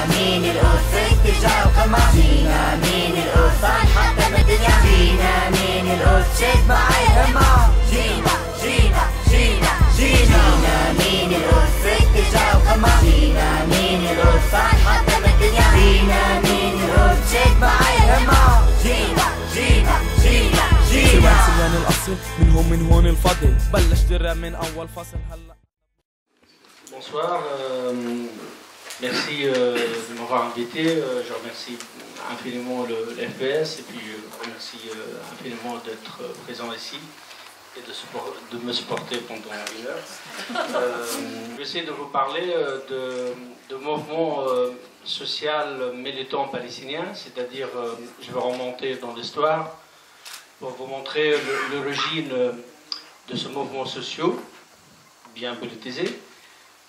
مين القدس في اتجاه القمر جينا مين القدس صنحتم الدنيا جينا مين القدس شد معي الهمة جينا جينا جينا جينا مين القدس في اتجاه القمر جينا مين القدس صنحتم الدنيا جينا مين القدس شد معي الهمة جينا جينا جينا جينا سوان الأصل من هون الفضل بلش درة من أول فصل هلا. Bonsoir, merci de m'avoir invité. Je remercie infiniment le FPS et puis je remercie infiniment d'être présent ici et de me supporter pendant une heure. Je vais essayer de vous parler de mouvement social militant palestinien, c'est-à-dire je vais remonter dans l'histoire pour vous montrer l'origine de ce mouvement social, bien politisé,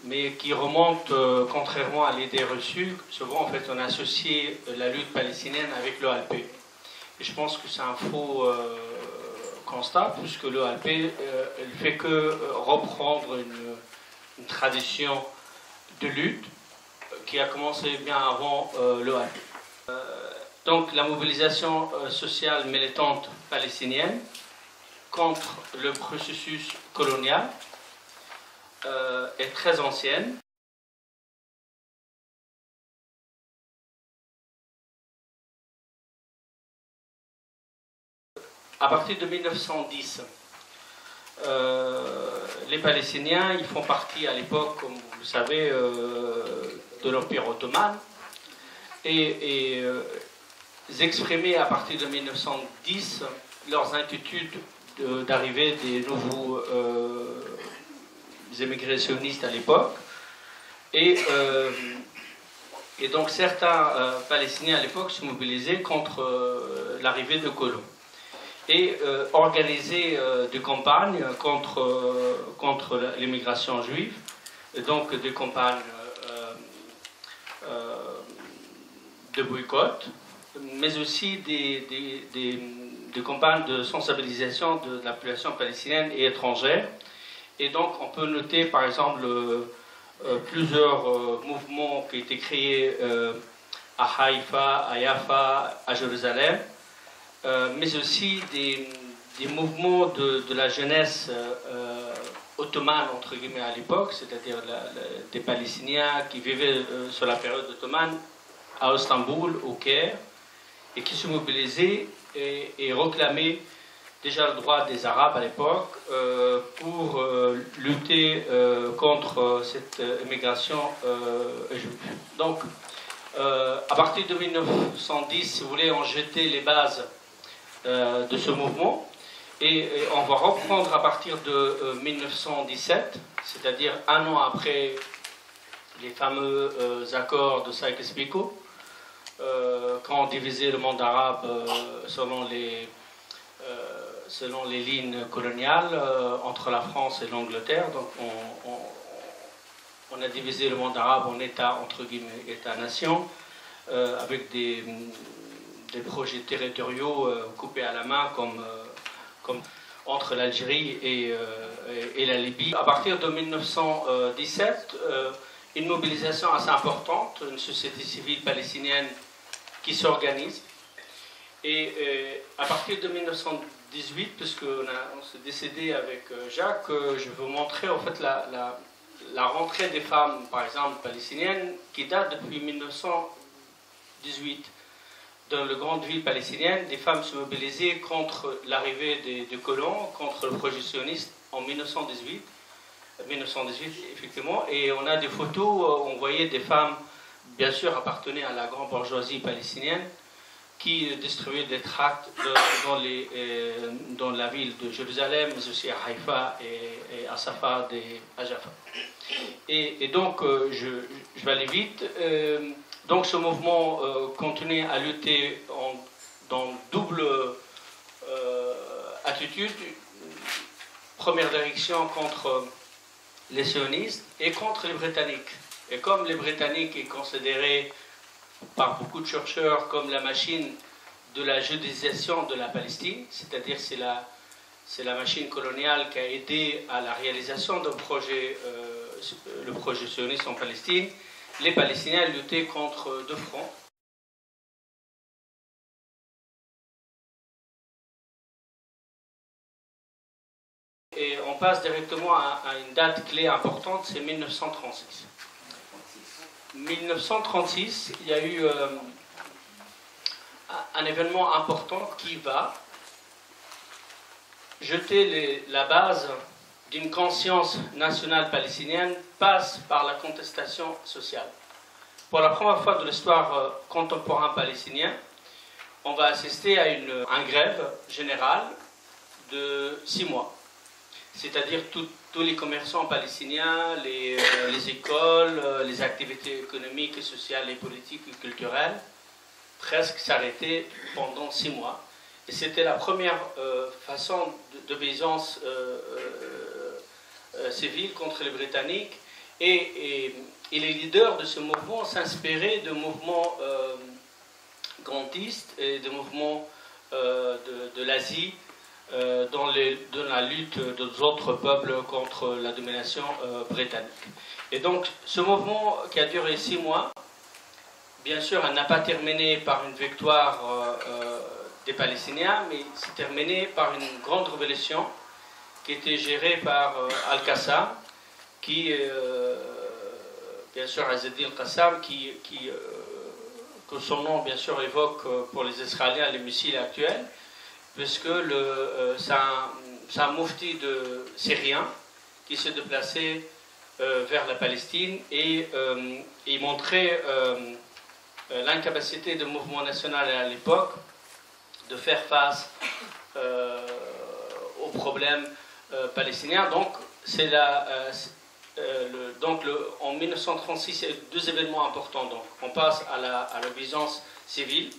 mais qui remonte, contrairement à l'idée reçue, souvent en fait on associe la lutte palestinienne avec l'OLP. Et je pense que c'est un faux constat, puisque l'OLP ne fait que reprendre une tradition de lutte qui a commencé bien avant l'OLP. Donc la mobilisation sociale militante palestinienne contre le processus colonial est très ancienne. À partir de 1910, les Palestiniens ils font partie à l'époque, comme vous le savez, de l'Empire ottoman et ils exprimaient à partir de 1910 leurs inquiétudes d'arrivée des nouveaux émigrés sionistes à l'époque. Et donc certains Palestiniens à l'époque se mobilisaient contre l'arrivée de colons et organisaient des campagnes contre l'immigration juive, et donc des campagnes de boycott, mais aussi des campagnes de sensibilisation de la population palestinienne et étrangère. Et donc on peut noter par exemple plusieurs mouvements qui ont été créés à Haïfa, à Jaffa, à Jérusalem, mais aussi des mouvements de la jeunesse ottomane entre guillemets à l'époque, c'est-à-dire des Palestiniens qui vivaient sur la période ottomane à Istanbul, au Caire, et qui se mobilisaient et réclamaient déjà le droit des Arabes à l'époque pour lutter contre cette immigration juive. Donc, à partir de 1910, si vous voulez, on jetait les bases de ce mouvement et on va reprendre à partir de 1917, c'est-à-dire un an après les fameux accords de Sykes-Picot, quand on divisait le monde arabe selon les lignes coloniales entre la France et l'Angleterre. Donc on a divisé le monde arabe en États, entre guillemets, États-nations, avec des projets territoriaux coupés à la main comme entre l'Algérie et la Libye. À partir de 1917, une mobilisation assez importante, une société civile palestinienne qui s'organise. Et à partir de 1918, puisqu'on s'est décédé avec Jacques, je vais vous montrer en fait la rentrée des femmes, par exemple palestiniennes, qui date depuis 1918. Dans les grandes villes palestiniennes, des femmes se mobilisaient contre l'arrivée des colons, contre le projet sioniste en 1918, effectivement. Et on a des photos où on voyait des femmes, bien sûr, appartenaient à la grande bourgeoisie palestinienne, qui distribuaient des tracts dans la ville de Jérusalem, mais aussi à Haïfa et à Safad et à Jaffa. Et donc, je vais aller vite. Donc ce mouvement continue à lutter dans double attitude. Première direction contre les sionistes et contre les Britanniques. Et comme les Britanniques sont considérés par beaucoup de chercheurs comme la machine de la judéisation de la Palestine, c'est-à-dire c'est la machine coloniale qui a aidé à la réalisation d'un projet, le projet sioniste en Palestine, les Palestiniens luttaient contre deux fronts. Et on passe directement à une date clé importante, c'est 1936. 1936, il y a eu un événement important qui va jeter la base d'une conscience nationale palestinienne, passe par la contestation sociale. Pour la première fois de l'histoire contemporaine palestinienne, on va assister à une grève générale de 6 mois. C'est-à-dire tous les commerçants palestiniens, les écoles, les activités économiques, sociales, et politiques et culturelles, presque s'arrêtaient pendant 6 mois. Et c'était la première façon d'obéissance civile contre les Britanniques. Et les leaders de ce mouvement s'inspiraient de mouvements grantistes et de mouvements de l'Asie, dans la lutte des autres peuples contre la domination britannique. Et donc, ce mouvement qui a duré 6 mois, bien sûr, elle n'a pas terminé par une victoire des Palestiniens, mais s'est terminé par une grande révolution qui était gérée par Al-Qassam, qui, bien sûr, Azzedine Al-Qassam, que son nom, bien sûr, évoque pour les Israéliens les missiles actuels, puisque c'est un moufti syrien qui s'est déplacé vers la Palestine et il montrait l'incapacité du mouvement national à l'époque de faire face aux problèmes palestiniens. Donc, en 1936, il y a eu 2 événements importants. Donc, on passe à l'obéissance civile,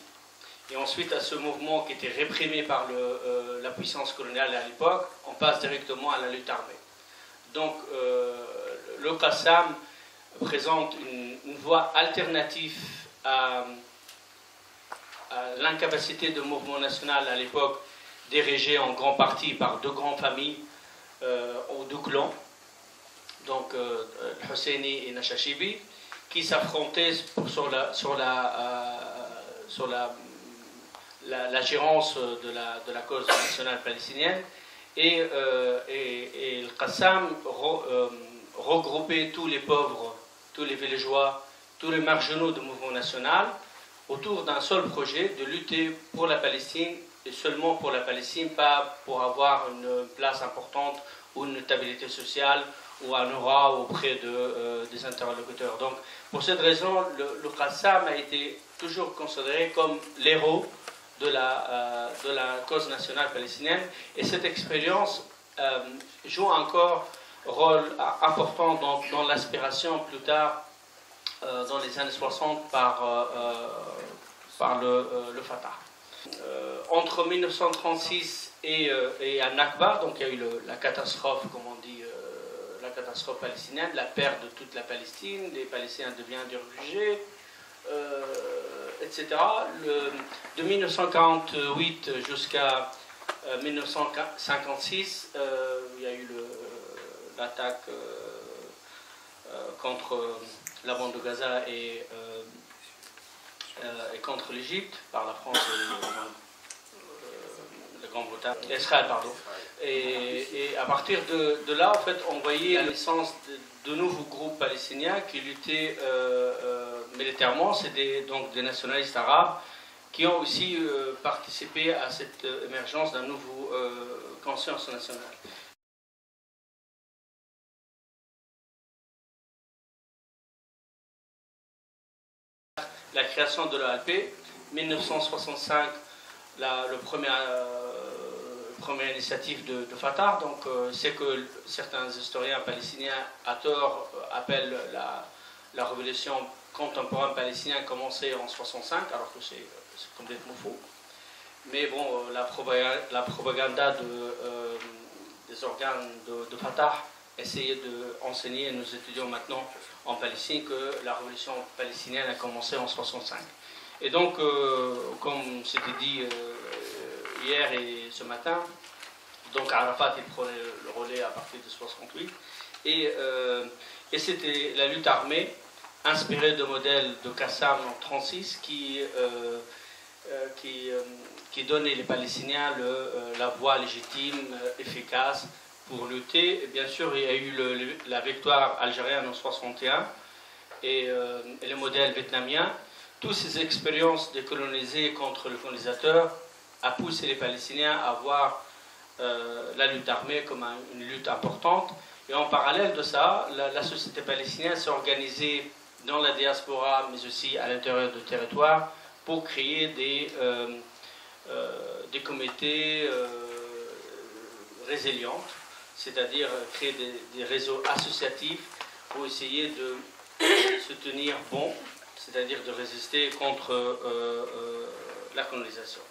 et ensuite à ce mouvement qui était réprimé par la puissance coloniale à l'époque, on passe directement à la lutte armée. Donc le Qassam présente une voie alternative à l'incapacité du mouvement national à l'époque, dirigé en grande partie par 2 grandes familles ou 2 clans, donc Husseini et Nashashibi, qui s'affrontaient sur la gérance de la cause nationale palestinienne, et le Qassam regroupait tous les pauvres, tous les villageois, tous les marginaux du mouvement national autour d'un seul projet de lutter pour la Palestine, et seulement pour la Palestine, pas pour avoir une place importante ou une notabilité sociale ou un aura auprès des interlocuteurs. Donc, pour cette raison, le Qassam a été toujours considéré comme l'héros de la cause nationale palestinienne, et cette expérience joue encore un rôle important dans l'aspiration plus tard, dans les années 60, par le Fatah. Entre 1936 et Al-Nakba, donc il y a eu la catastrophe, comme on dit, la catastrophe palestinienne, la perte de toute la Palestine, les Palestiniens deviennent des réfugiés, etc. De 1948 jusqu'à 1956, il y a eu l'attaque contre la bande de Gaza et contre l'Égypte par la France et la Grande-Bretagne, Israël, pardon. Et à partir de là, en fait, on voyait la naissance de nouveaux groupes palestiniens qui luttaient militairement. C'est donc des nationalistes arabes qui ont aussi participé à cette émergence d'un nouveau conscience nationale. La création de l'ALP, 1965, le première initiative de Fatah. Donc, c'est que certains historiens palestiniens, à tort, appellent la révolution contemporaine palestinienne commencée en 65, alors que c'est complètement faux. Mais bon, la propagande des organes de Fatah essayait d'enseigner à nos étudiants maintenant en Palestine que la révolution palestinienne a commencé en 65. Et donc, comme c'était dit hier et ce matin, donc Arafat il prenait le relais à partir de 68, et c'était la lutte armée inspiré de modèles de Qassam en 1936 qui donnait les Palestiniens la voie légitime, efficace pour lutter. Et bien sûr, il y a eu la victoire algérienne en 1961 et le modèle vietnamien. Toutes ces expériences décolonisées contre le colonisateur a poussé les Palestiniens à voir la lutte armée comme une lutte importante. Et en parallèle de ça, la société palestinienne s'est organisée dans la diaspora, mais aussi à l'intérieur du territoire, pour créer des comités résilients, c'est-à-dire créer des réseaux associatifs pour essayer de se tenir bon, c'est-à-dire de résister contre la colonisation.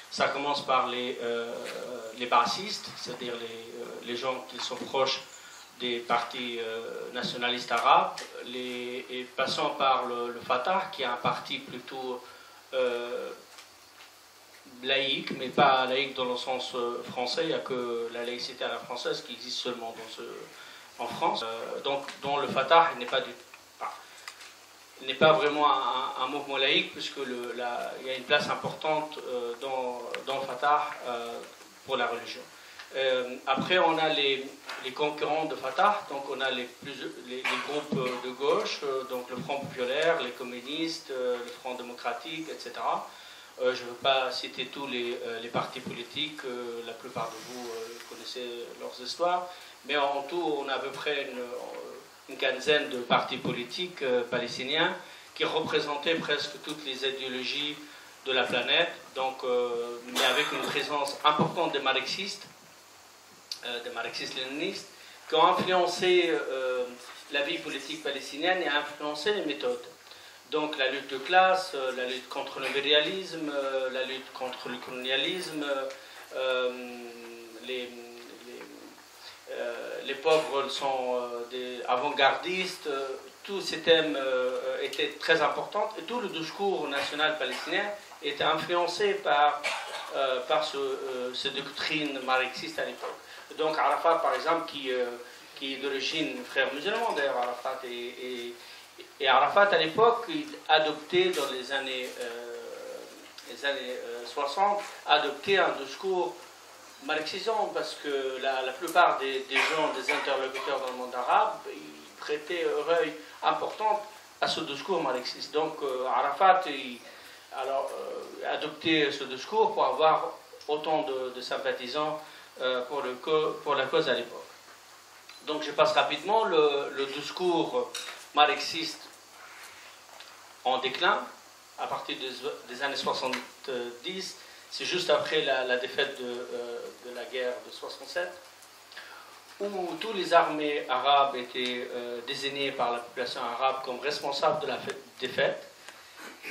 Ça commence par les baassistes, c'est-à-dire les gens qui sont proches des partis nationalistes arabes, et passant par le Fatah, qui est un parti plutôt laïque, mais pas laïque dans le sens français. Il n'y a que la laïcité à la française qui existe seulement en France. Donc, dont le Fatah n'est pas vraiment un mouvement laïque, puisqu'il y a une place importante dans le Fatah pour la religion. Après, on a les concurrents de Fatah, donc on a les groupes de gauche, donc le Front populaire, les communistes, le Front démocratique, etc. Je ne veux pas citer tous les partis politiques, la plupart de vous connaissez leurs histoires, mais en tout, on a à peu près une quinzaine de partis politiques palestiniens qui représentaient presque toutes les idéologies de la planète, donc, mais avec une présence importante des marxistes léninistes, qui ont influencé la vie politique palestinienne et influencé les méthodes. Donc la lutte de classe, la lutte contre l'impérialisme, la lutte contre le colonialisme, les pauvres sont des avant-gardistes, tous ces thèmes étaient très importants et tout le discours national palestinien était influencé par ces doctrines marxistes à l'époque. Donc Arafat, par exemple, qui est d'origine frère musulman, d'ailleurs, Arafat, et Arafat, à l'époque, il adoptait, dans les années 60, adoptait un discours marxisant, parce que la plupart des gens, des interlocuteurs dans le monde arabe, ils prêtaient oreille importante à ce discours marxiste. Donc Arafat adoptait ce discours pour avoir autant de sympathisants pour la cause à l'époque. Donc je passe rapidement. Le discours marxiste en déclin à partir des années 70, c'est juste après la défaite de la guerre de 67, où toutes les armées arabes étaient désignées par la population arabe comme responsables de la défaite.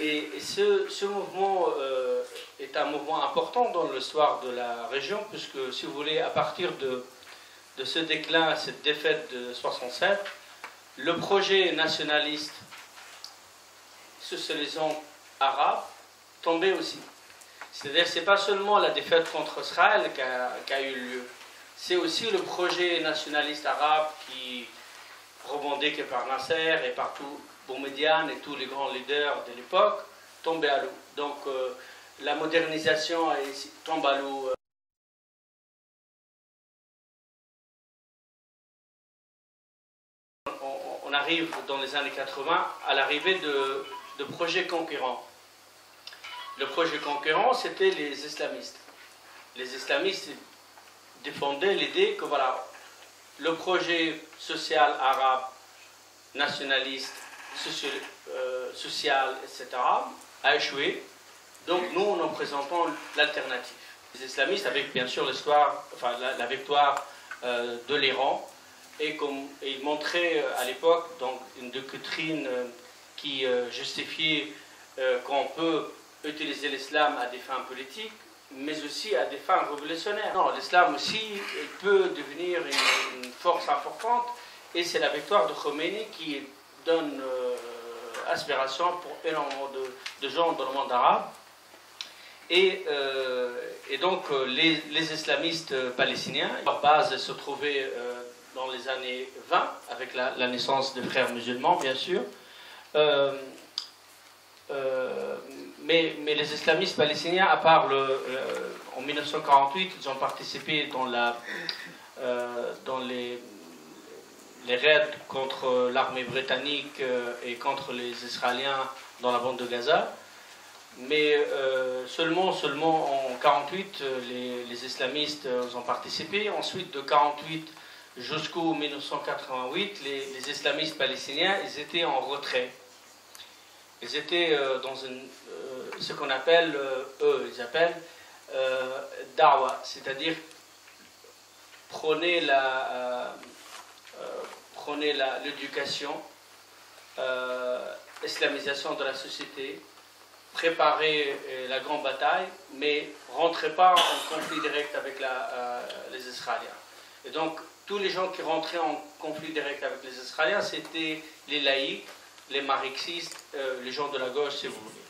Et ce mouvement est un mouvement important dans l'histoire de la région, puisque, si vous voulez, à partir de ce déclin, cette défaite de 67, le projet nationaliste socialisant arabe tombait aussi. C'est-à-dire que ce n'est pas seulement la défaite contre Israël qui a eu lieu, c'est aussi le projet nationaliste arabe qui, revendiqué par Nasser et par Boumediene et tous les grands leaders de l'époque, tombait à l'eau. Donc la modernisation tombe à l'eau. On arrive dans les années 80 à l'arrivée de projets concurrents. Le projet concurrent, c'était les islamistes. Les islamistes défendaient l'idée que voilà, le projet social arabe, nationaliste, social, etc., a échoué. Donc nous, nous présentons l'alternative. Les islamistes, avec bien sûr la victoire de l'Iran, et ils montraient à l'époque une doctrine qui justifiait qu'on peut utiliser l'islam à des fins politiques, mais aussi à des fins révolutionnaires. Non, l'islam aussi peut devenir une force importante, et c'est la victoire de Khomeini qui donne aspiration pour énormément de gens dans le monde arabe. Et donc les islamistes palestiniens, leur base se trouvait dans les années 20, avec la naissance des frères musulmans, bien sûr. Mais les islamistes palestiniens, à part en 1948, ils ont participé dans les raids contre l'armée britannique et contre les Israéliens dans la bande de Gaza. Mais seulement en 1948, les islamistes ont participé. Ensuite, de 1948 jusqu'au 1988, les islamistes palestiniens, ils étaient en retrait. Ils étaient dans ce qu'on appelle, ils appellent da'wa, c'est-à-dire prôner l'éducation, l'islamisation de la société, préparer la grande bataille, mais ne rentrez pas en conflit direct avec les Israéliens. Et donc, tous les gens qui rentraient en conflit direct avec les Israéliens, c'était les laïcs, les marxistes, les gens de la gauche, si vous voulez.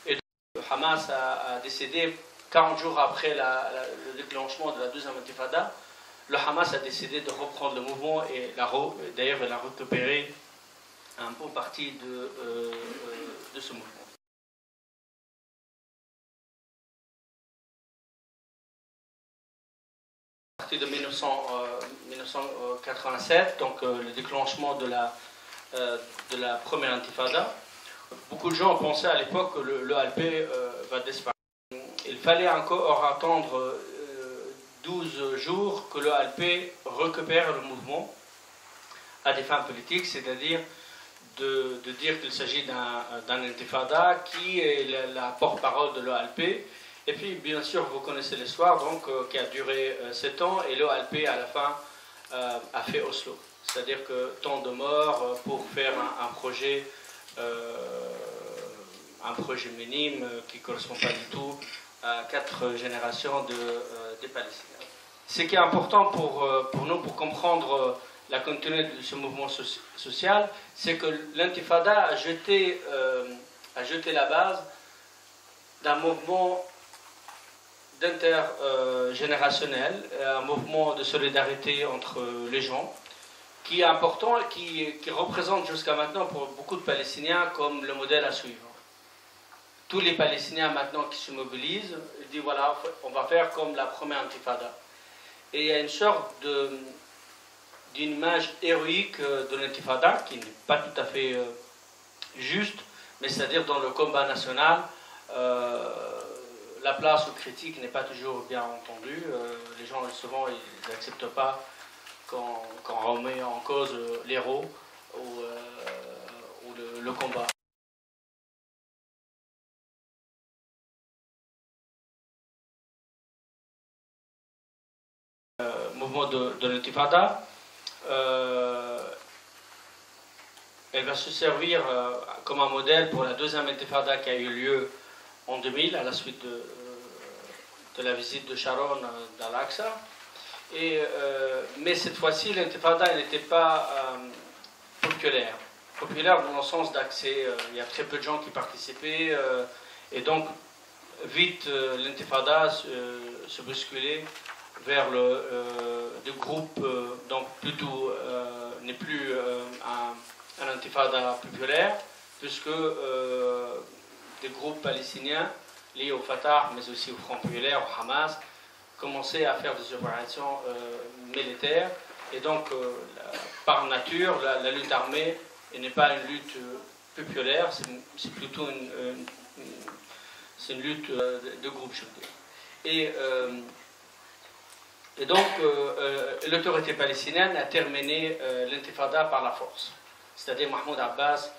Et donc, le Hamas a décidé, 40 jours après le déclenchement de la deuxième intifada, le Hamas a décidé de reprendre le mouvement et d'ailleurs il a récupéré un bon parti de ce mouvement. À partir de 1987, donc le déclenchement de la première intifada, beaucoup de gens pensaient à l'époque que l'OLP va disparaître. Il fallait encore attendre 12 jours que l'OLP récupère le mouvement à des fins politiques, c'est-à-dire de dire qu'il s'agit d'un intifada qui est la porte-parole de l'OLP. Et puis, bien sûr, vous connaissez l'histoire, donc, qui a duré 7 ans, et l'OLP, à la fin, a fait Oslo. C'est-à-dire que tant de morts pour faire un projet minime qui ne correspond pas du tout à 4 générations des Palestiniens. Ce qui est important pour nous, pour comprendre la continuité de ce mouvement social, c'est que l'intifada a jeté la base d'un mouvement d'intergénérationnel, un mouvement de solidarité entre les gens, qui est important et qui représente jusqu'à maintenant pour beaucoup de Palestiniens comme le modèle à suivre. Tous les Palestiniens maintenant qui se mobilisent, ils disent voilà, on va faire comme la première intifada. Et il y a une sorte d'une image héroïque de l'intifada qui n'est pas tout à fait juste, mais c'est-à-dire dans le combat national, la place aux critiques n'est pas toujours bien entendue. Les gens, souvent, ils n'acceptent pas quand on remet en cause l'héros ou le combat. Mouvement de l'intifada, elle va se servir comme un modèle pour la deuxième intifada qui a eu lieu en 2000 à la suite de la visite de Sharon d'Al-Aqsa. Mais cette fois-ci, l'intifada n'était pas populaire. Populaire dans le sens d'accès, il y a très peu de gens qui participaient, et donc vite l'intifada se bousculait vers des groupes, donc plutôt n'est plus un intifada populaire, puisque des groupes palestiniens liés au Fatah, mais aussi au Front populaire, au Hamas, commençaient à faire des opérations militaires. Et donc, par nature, la lutte armée n'est pas une lutte populaire, c'est plutôt une lutte de groupe, je veux dire. Et donc, l'autorité palestinienne a terminé l'intifada par la force. C'est-à-dire Mahmoud Abbas,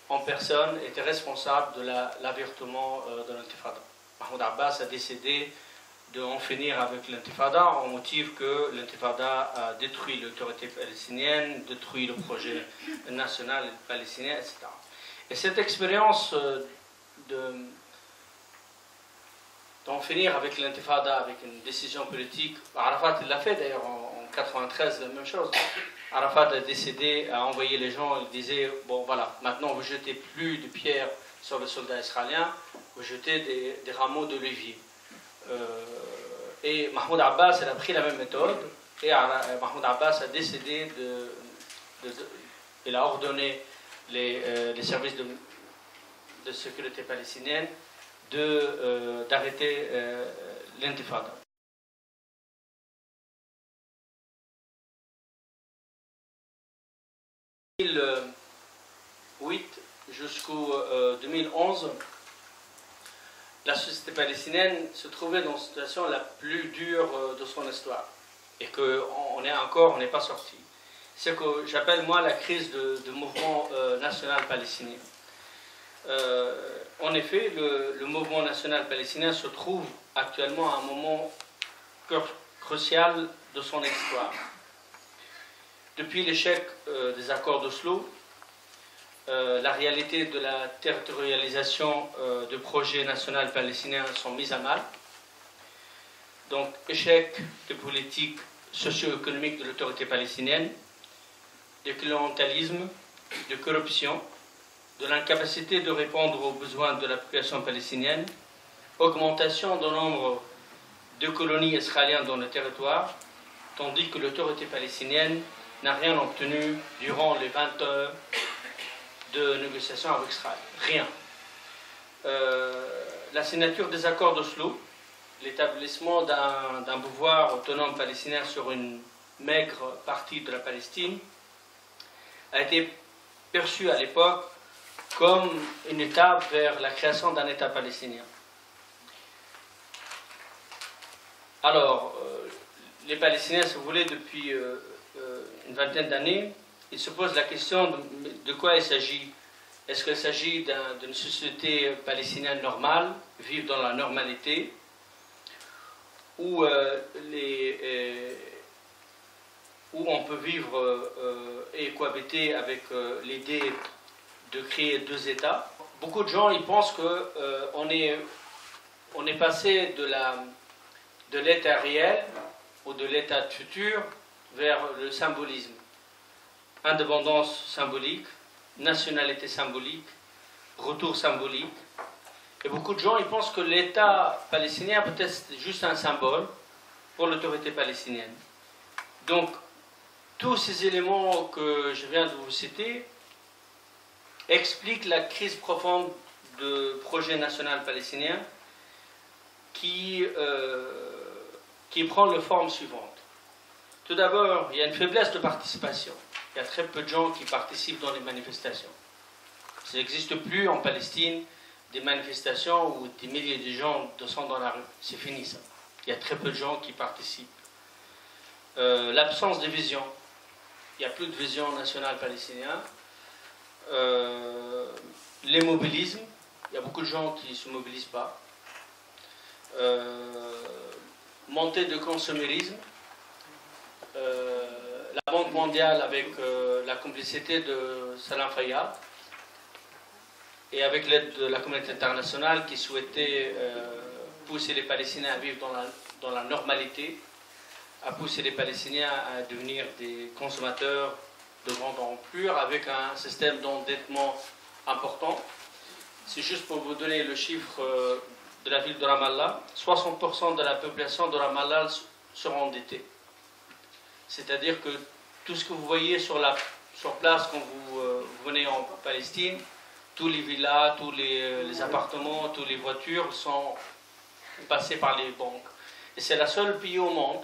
en personne, était responsable de l'avertissement de l'intifada. Mahmoud Abbas a décidé d'en finir avec l'intifada en motif que l'intifada a détruit l'autorité palestinienne, détruit le projet national palestinien, etc. Et cette expérience d'en finir avec l'intifada, avec une décision politique, Arafat l'a fait d'ailleurs en 1993, la même chose. Arafat a décidé à envoyer les gens, il disait, bon voilà, maintenant vous jetez plus de pierres sur les soldats israéliens où jetaient des rameaux d'olivier. Et Mahmoud Abbas a pris la même méthode et Mahmoud Abbas a décidé il a ordonné les services de sécurité palestinienne d'arrêter l'intifada. De 2008 jusqu'au 2011, la société palestinienne se trouvait dans la situation la plus dure de son histoire et qu'on n'est pas sorti. C'est ce que j'appelle moi la crise du mouvement national palestinien. En effet, le mouvement national palestinien se trouve actuellement à un moment crucial de son histoire. Depuis l'échec des accords d'Oslo, la réalité de la territorialisation du projet national palestinien sont mises à mal. Donc, échec de politique socio-économique de l'autorité palestinienne, de clientélisme, de corruption, de l'incapacité de répondre aux besoins de la population palestinienne, augmentation du nombre de colonies israéliennes dans le territoire, tandis que l'autorité palestinienne n'a rien obtenu durant les 20 heures de négociations avec Israël. Rien. La signature des accords d'Oslo, l'établissement d'un pouvoir autonome palestinien sur une maigre partie de la Palestine, a été perçu à l'époque comme une étape vers la création d'un État palestinien. Alors, les Palestiniens, si vous voulez, depuis une vingtaine d'années, ils se posent la question de quoi il s'agit. Est-ce qu'il s'agit d'une société palestinienne normale, vivre dans la normalité, où on peut vivre et cohabiter avec l'idée de créer deux États. Beaucoup de gens ils pensent qu'on est passé de l'état réel ou de l'état futur vers le symbolisme. Indépendance symbolique, nationalité symbolique, retour symbolique. Et beaucoup de gens ils pensent que l'État palestinien peut être juste un symbole pour l'autorité palestinienne. Donc, tous ces éléments que je viens de vous citer expliquent la crise profonde du projet national palestinien qui prend la forme suivante. Tout d'abord, il y a une faiblesse de participation. Il y a très peu de gens qui participent dans les manifestations. Ça n'existe plus en Palestine des manifestations où des milliers de gens descendent dans la rue. C'est fini ça. Il y a très peu de gens qui participent. L'absence de vision. Il n'y a plus de vision nationale palestinienne. L'immobilisme. Il y a beaucoup de gens qui ne se mobilisent pas. Montée de consumérisme. La Banque mondiale avec la complicité de Salam Fayyad et avec l'aide de la communauté internationale qui souhaitait pousser les Palestiniens à vivre dans la normalité, à pousser les Palestiniens à devenir des consommateurs de grande ampleur avec un système d'endettement important. C'est juste pour vous donner le chiffre de la ville de Ramallah, 60% de la population de Ramallah seront endettés. C'est-à-dire que tout ce que vous voyez sur place quand vous venez en Palestine, tous les villas, tous les appartements, toutes les voitures sont passées par les banques. Et c'est le seul pays au monde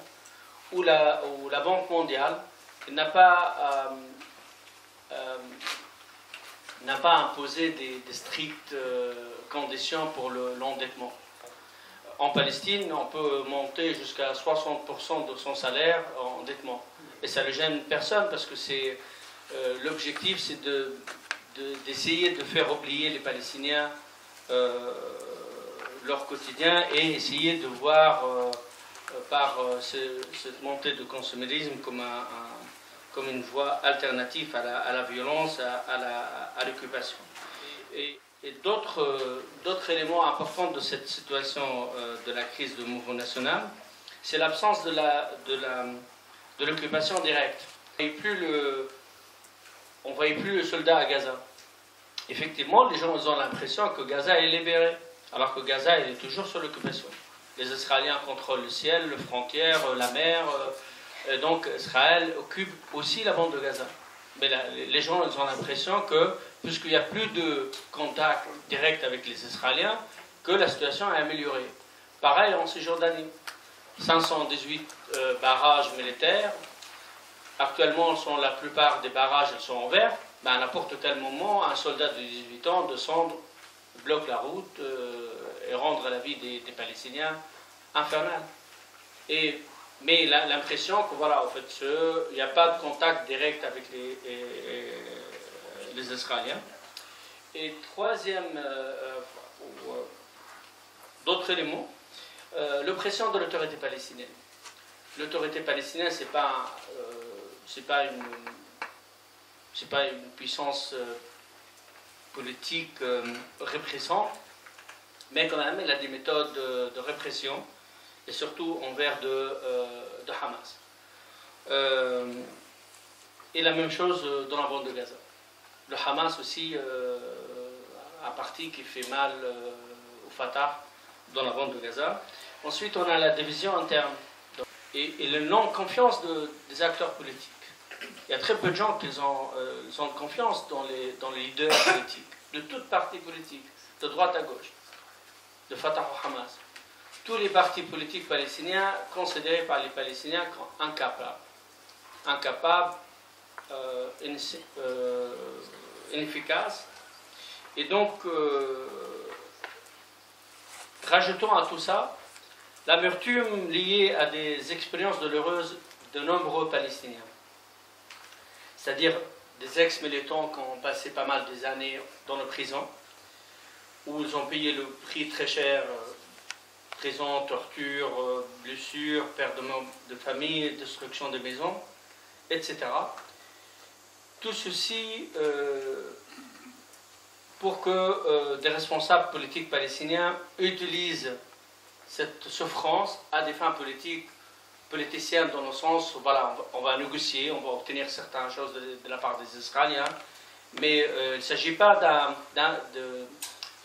où la Banque mondiale n'a pas imposé des strictes conditions pour l'endettement. En Palestine, on peut monter jusqu'à 60% de son salaire en endettement. Et ça ne gêne personne parce que l'objectif, c'est d'essayer de faire oublier les Palestiniens leur quotidien et essayer de voir par cette montée de consumérisme comme une voie alternative à la violence, à l'occupation. Et d'autres éléments importants de cette situation de la crise du mouvement national, c'est l'absence de l'occupation directe. On ne voyait plus le soldat à Gaza. effectivement, les gens ont l'impression que Gaza est libéré, alors que Gaza est toujours sous l'occupation. Les Israéliens contrôlent le ciel, les frontières, la mer, donc Israël occupe aussi la bande de Gaza. Mais les gens ont l'impression que, puisqu'il n'y a plus de contact direct avec les Israéliens, que la situation est améliorée. Pareil en Cisjordanie. 518 barrages militaires. Actuellement, la plupart des barrages sont en vert. Ben, à n'importe quel moment, un soldat de 18 ans descend, bloque la route et rendre la vie des Palestiniens infernale. Mais l'impression que voilà, en fait, il n'y a pas de contact direct avec les Israéliens. Et troisième, d'autres éléments, l'oppression de l'autorité palestinienne. L'autorité palestinienne, c'est pas une puissance politique répressante, mais quand même, elle a des méthodes de répression, et surtout envers de Hamas. Et la même chose dans la bande de Gaza. Le Hamas aussi, un parti qui fait mal au Fatah dans la bande de Gaza. Ensuite, on a la division interne et la non-confiance des acteurs politiques. Il y a très peu de gens qui ont confiance dans les leaders politiques, de toutes parties politiques, de droite à gauche, de Fatah au Hamas. Tous les partis politiques palestiniens considérés par les Palestiniens comme incapables, inefficaces. Et donc, rajoutons à tout ça l'amertume liée à des expériences douloureuses de nombreux Palestiniens. C'est-à-dire des ex-militants qui ont passé pas mal des années dans nos prisons, où ils ont payé le prix très cher, prison, torture, blessures, perte de famille, destruction de maisons, etc. Tout ceci pour que des responsables politiques palestiniens utilisent cette souffrance à des fins politiciennes dans le sens où voilà, on va négocier, on va obtenir certaines choses de la part des Israéliens, mais il ne s'agit pas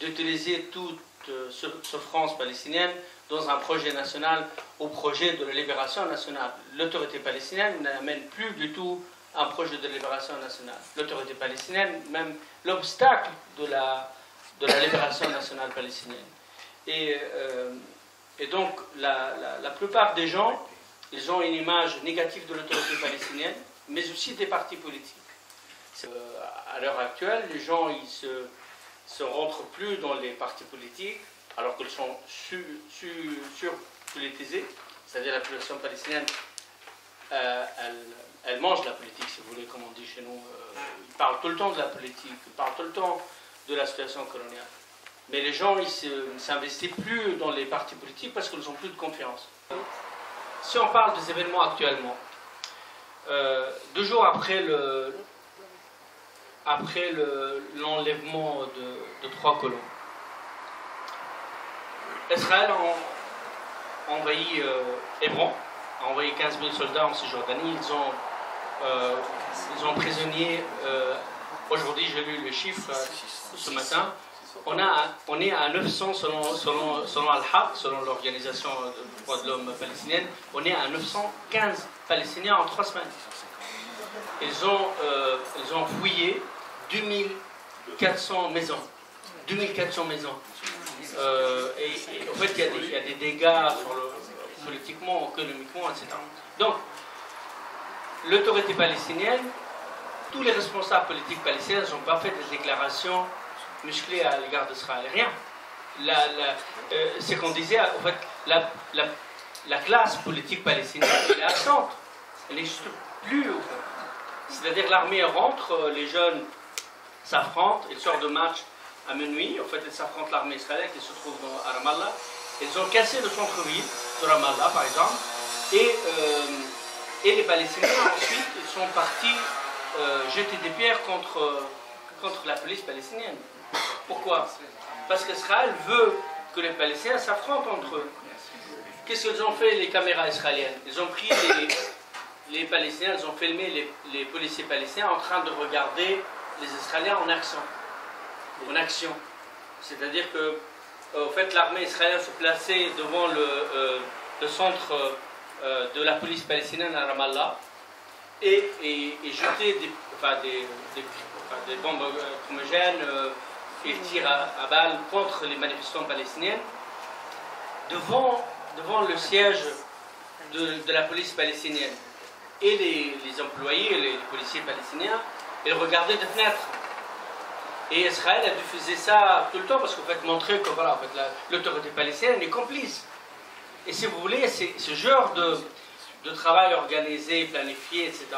d'utiliser toute souffrance palestinienne dans un projet national au projet de la libération nationale. L'autorité palestinienne n'amène plus du tout un projet de libération nationale. L'autorité palestinienne, même l'obstacle de la libération nationale palestinienne. Et donc, la plupart des gens, ils ont une image négative de l'autorité palestinienne, mais aussi des partis politiques. À l'heure actuelle, les gens ils se rentrent plus dans les partis politiques, alors qu'ils sont surpolitisés, c'est-à-dire la population palestinienne, elle mange la politique, si vous voulez, comme on dit chez nous. Ils parlent tout le temps de la politique, ils parlent tout le temps de la situation coloniale. Mais les gens, ils ne s'investissent plus dans les partis politiques parce qu'ils n'ont plus de confiance. Si on parle des événements actuellement, 2 jours après l'enlèvement de 3 colons, Israël a envahi Hébron, a envoyé 15 000 soldats en Cisjordanie. Ils ont prisonniers, aujourd'hui j'ai lu le chiffre ce matin, on est à 900 selon Al-Haq, selon l'organisation des droits de l'homme palestinienne, on est à 915 Palestiniens en 3 semaines. Ils ont fouillé 2400 maisons. 2400 maisons. Et en fait, il y a des dégâts politiquement, économiquement, etc. Donc, l'autorité palestinienne, tous les responsables politiques palestiniens n'ont pas fait des déclarations musclées à l'égard d'Israël. Rien. C'est qu'on disait, en fait, la classe politique palestinienne, elle est absente. Elle n'existe plus, au fait. C'est-à-dire l'armée rentre, les jeunes s'affrontent, ils sortent de marche à minuit. En fait, ils s'affrontent l'armée israélienne qui se trouve à Ramallah. Ils ont cassé le centre-ville de Ramallah, par exemple. Et les Palestiniens, ensuite, ils sont partis jeter des pierres contre la police palestinienne. Pourquoi? Parce qu'Israël veut que les Palestiniens s'affrontent entre eux. Qu'est-ce qu'ils ont fait, les caméras israéliennes? Ils ont pris les Palestiniens, ils ont filmé les policiers palestiniens en train de regarder les Israéliens en action. en action. C'est-à-dire que en fait, l'armée israélienne se plaçait devant le centre de la police palestinienne à Ramallah et jetait des bombes fumigènes et tirs à balles contre les manifestants palestiniens devant le siège de la police palestinienne. Et les employés, les policiers palestiniens, ils regardaient des fenêtres. Et Israël a diffusé ça tout le temps parce qu'en fait, montrer que voilà, en fait, l'autorité palestinienne est complice. Et si vous voulez, ce genre de travail organisé, planifié, etc.,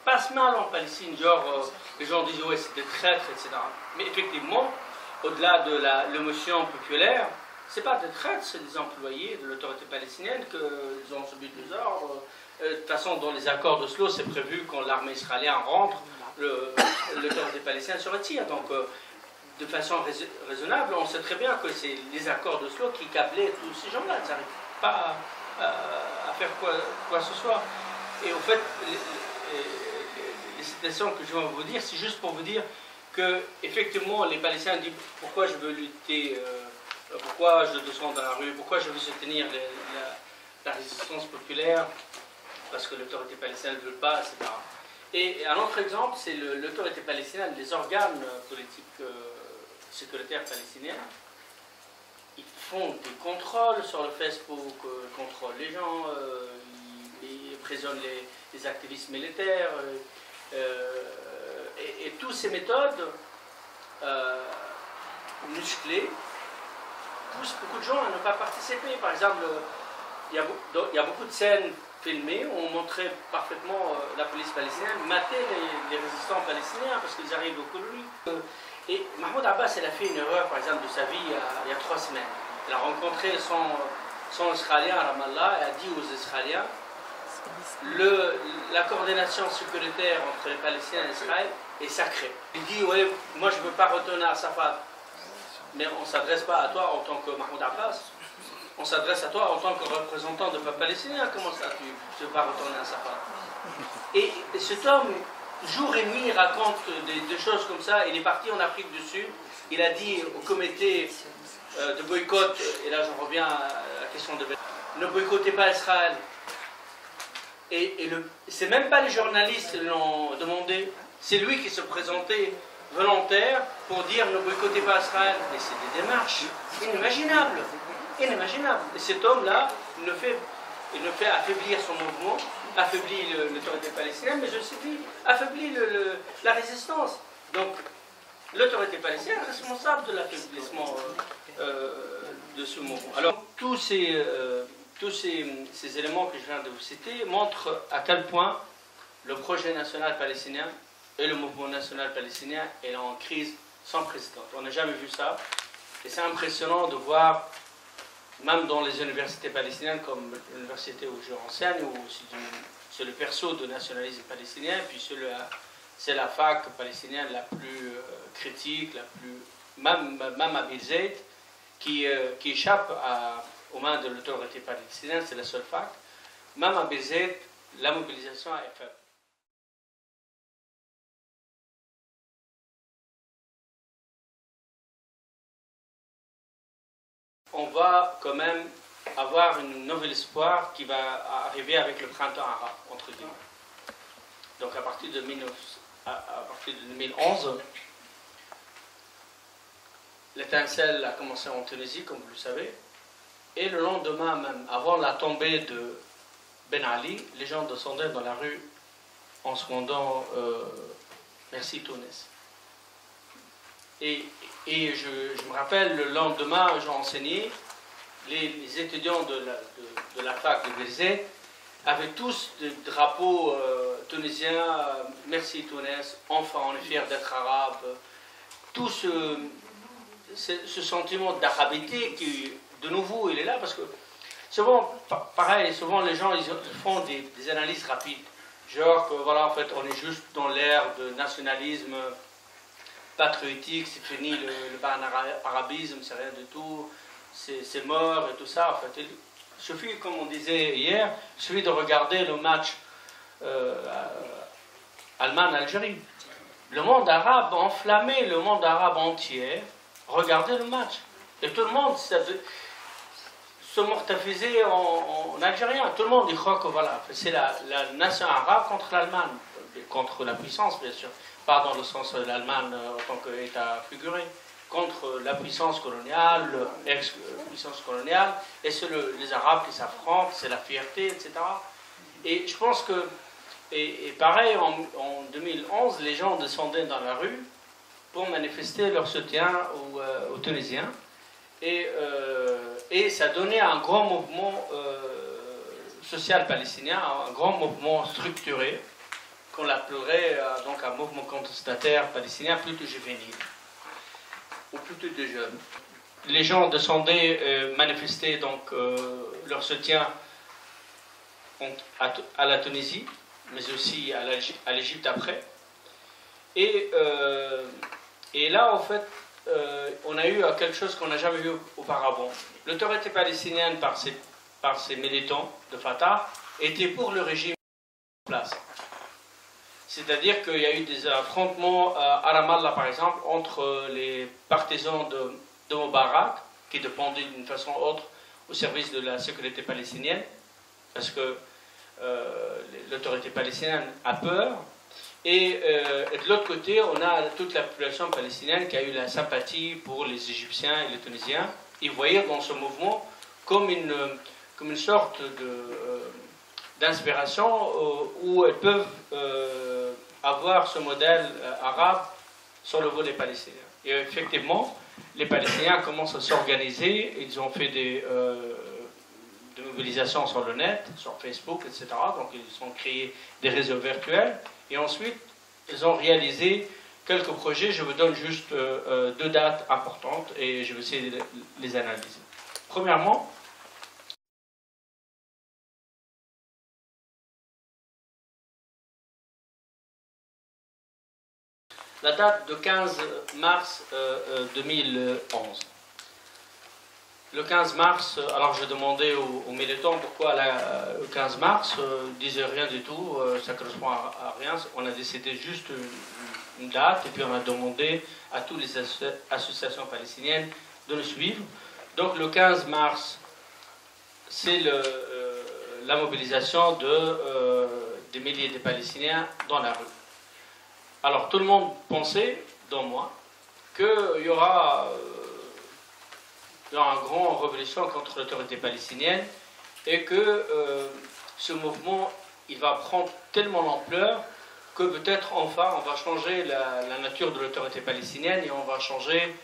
passe mal en Palestine. Genre, les gens disent, ouais, c'est des traîtres, etc. Mais effectivement, au-delà de l'émotion populaire, ce n'est pas des traîtres, c'est des employés de l'autorité palestinienne qu'ils ont subi des ordres. De toute façon, dans les accords d'Oslo, c'est prévu quand l'armée israélienne rentre, l'autorité palestinienne se retire. Donc, de façon raisonnable, on sait très bien que c'est les accords d'Oslo qui câblaient tous ces gens-là. Ils n'arrivent pas à faire quoi que ce soit. Et en fait, les citations que je vais vous dire, c'est juste pour vous dire que, effectivement, les Palestiniens disent pourquoi je veux lutter, pourquoi je descends dans la rue, pourquoi je veux soutenir la résistance populaire, parce que l'autorité palestinienne ne veut pas, etc. Et un autre exemple, c'est l'autorité palestinienne, les organes politiques sécuritaires palestiniens. Ils font des contrôles sur le Facebook, ils contrôlent les gens, ils emprisonnent les activistes militaires. Et toutes ces méthodes musclées poussent beaucoup de gens à ne pas participer. Par exemple, il y a beaucoup de scènes filmées où on montrait parfaitement la police palestinienne mater les résistants palestiniens parce qu'ils arrivent au colonie. Et Mahmoud Abbas, elle a fait une erreur, par exemple, de sa vie il y a 3 semaines. Elle a rencontré son Israélien à Ramallah et a dit aux Israéliens la coordination sécuritaire entre les Palestiniens et Israël est sacrée. Il dit, ouais, moi je ne veux pas retourner à Safad. Mais on ne s'adresse pas à toi en tant que Mahmoud Abbas. On s'adresse à toi en tant que représentant de peuple palestinien. Comment ça, tu ne veux pas retourner à Safad? Et cet homme, jour et nuit, raconte des choses comme ça. Il est parti en Afrique du Sud. Il a dit au comité de boycott, et là je reviens à la question de... Ne boycottez pas Israël. Et c'est même pas les journalistes qui l'ont demandé. C'est lui qui se présentait volontaire pour dire ne boycottez pas Israël. Mais c'est des démarches inimaginables. Inimaginable. Et cet homme-là, il ne fait affaiblir son mouvement, affaiblit l'autorité palestinienne, mais je sais plus, affaiblit la résistance. Donc, l'autorité palestinienne est responsable de l'affaiblissement de ce mouvement. Alors, tous ces éléments que je viens de vous citer montrent à quel point le projet national palestinien et le mouvement national palestinien est en crise sans précédent. On n'a jamais vu ça. Et c'est impressionnant de voir, même dans les universités palestiniennes, comme l'université où je renseigne, où c'est le berceau du nationalisme palestinien, puis c'est la fac palestinienne la plus critique, la plus, même à Birzeit, qui échappe aux mains de l'autorité palestinienne, c'est la seule fac. Même à Birzeit, la mobilisation est faible. On va quand même avoir un nouvel espoir qui va arriver avec le printemps arabe, entre guillemets. Donc à partir de 2011, l'étincelle a commencé en Tunisie, comme vous le savez, et le lendemain même, avant la tombée de Ben Ali, les gens descendaient dans la rue en scandant Merci Tunis. Et je me rappelle, le lendemain, j'ai enseigné, les étudiants de la fac de Birzeit avaient tous des drapeaux tunisiens, Merci Tunis, enfin on est fiers d'être arabes. Tout ce sentiment d'arabité qui, de nouveau, il est là, parce que souvent, pareil, souvent les gens ils font des analyses rapides. Genre que voilà, en fait, on est juste dans l'ère de nationalisme patriotique, c'est fini le pan-arabisme, c'est rien du tout, c'est mort et tout ça. En fait, il suffit, comme on disait hier, il suffit de regarder le match Allemagne-Algérie. le monde arabe enflammé, le monde arabe entier, regardait le match. Et tout le monde se mortifiait en algérien. Tout le monde y croit que voilà, c'est la nation arabe contre l'Allemagne, contre la puissance bien sûr, pas dans le sens de l'Allemagne en tant qu'État figuré, contre la puissance coloniale, l'ex-puissance coloniale, et c'est les Arabes qui s'affrontent, c'est la fierté, etc. Et je pense que, et pareil, en 2011, les gens descendaient dans la rue pour manifester leur soutien aux Tunisiens. Et ça donnait un grand mouvement social palestinien, un grand mouvement structuré, qu'on appellerait donc un mouvement contestataire palestinien plutôt juvénile, ou plutôt de jeunes. Les gens descendaient manifester donc leur soutien à la Tunisie, mais aussi à l'Égypte après. Et là, en fait, on a eu quelque chose qu'on n'a jamais vu auparavant. L'autorité palestinienne, par ses militants de Fatah, était pour le régime en place. C'est-à-dire qu'il y a eu des affrontements à Ramallah, par exemple, entre les partisans de Moubarak, qui dépendaient d'une façon ou autre au service de la sécurité palestinienne, parce que l'autorité palestinienne a peur. Et de l'autre côté, on a toute la population palestinienne qui a eu la sympathie pour les Égyptiens et les Tunisiens. Ils voyaient dans ce mouvement comme une sorte d'inspiration où elles peuvent avoir ce modèle arabe sur le volet palestinien. Et effectivement, les Palestiniens commencent à s'organiser. Ils ont fait des mobilisations sur le net, sur Facebook, etc. Donc ils ont créé des réseaux virtuels. Et ensuite, ils ont réalisé quelques projets. Je vous donne juste deux dates importantes et je vais essayer de les analyser. Premièrement, la date de 15 mars 2011. Le 15 mars, alors je demandais aux militants pourquoi le 15 mars, ils disaient rien du tout, ça ne correspond à rien. On a décidé juste une date et puis on a demandé à toutes les associations palestiniennes de nous suivre. Donc le 15 mars, c'est la mobilisation des milliers de Palestiniens dans la rue. Alors tout le monde pensait, dont moi, qu'il y aura une grande révolution contre l'autorité palestinienne et que ce mouvement il va prendre tellement d'ampleur que peut-être enfin on va changer la nature de l'autorité palestinienne et on va changer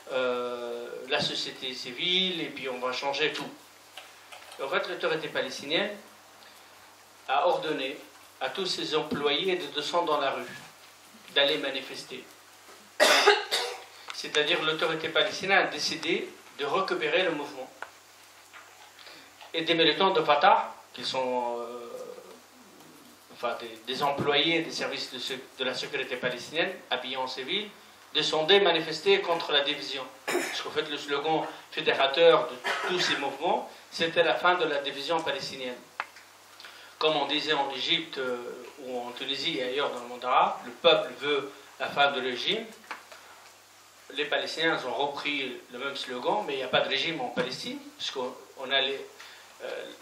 la société civile et puis on va changer tout. Et en fait, l'autorité palestinienne a ordonné à tous ses employés de descendre dans la rue, d'aller manifester. C'est-à-dire l'autorité palestinienne a décidé de récupérer le mouvement. Et des militants de Fatah, qui sont des employés des services de la sécurité palestinienne, habillés en civil, descendaient manifester contre la division. Parce qu'en fait, le slogan fédérateur de tous ces mouvements, c'était la fin de la division palestinienne. Comme on disait en Égypte ou en Tunisie et ailleurs dans le monde arabe, le peuple veut la fin de régime. Les Palestiniens ont repris le même slogan, mais il n'y a pas de régime en Palestine, puisqu'on a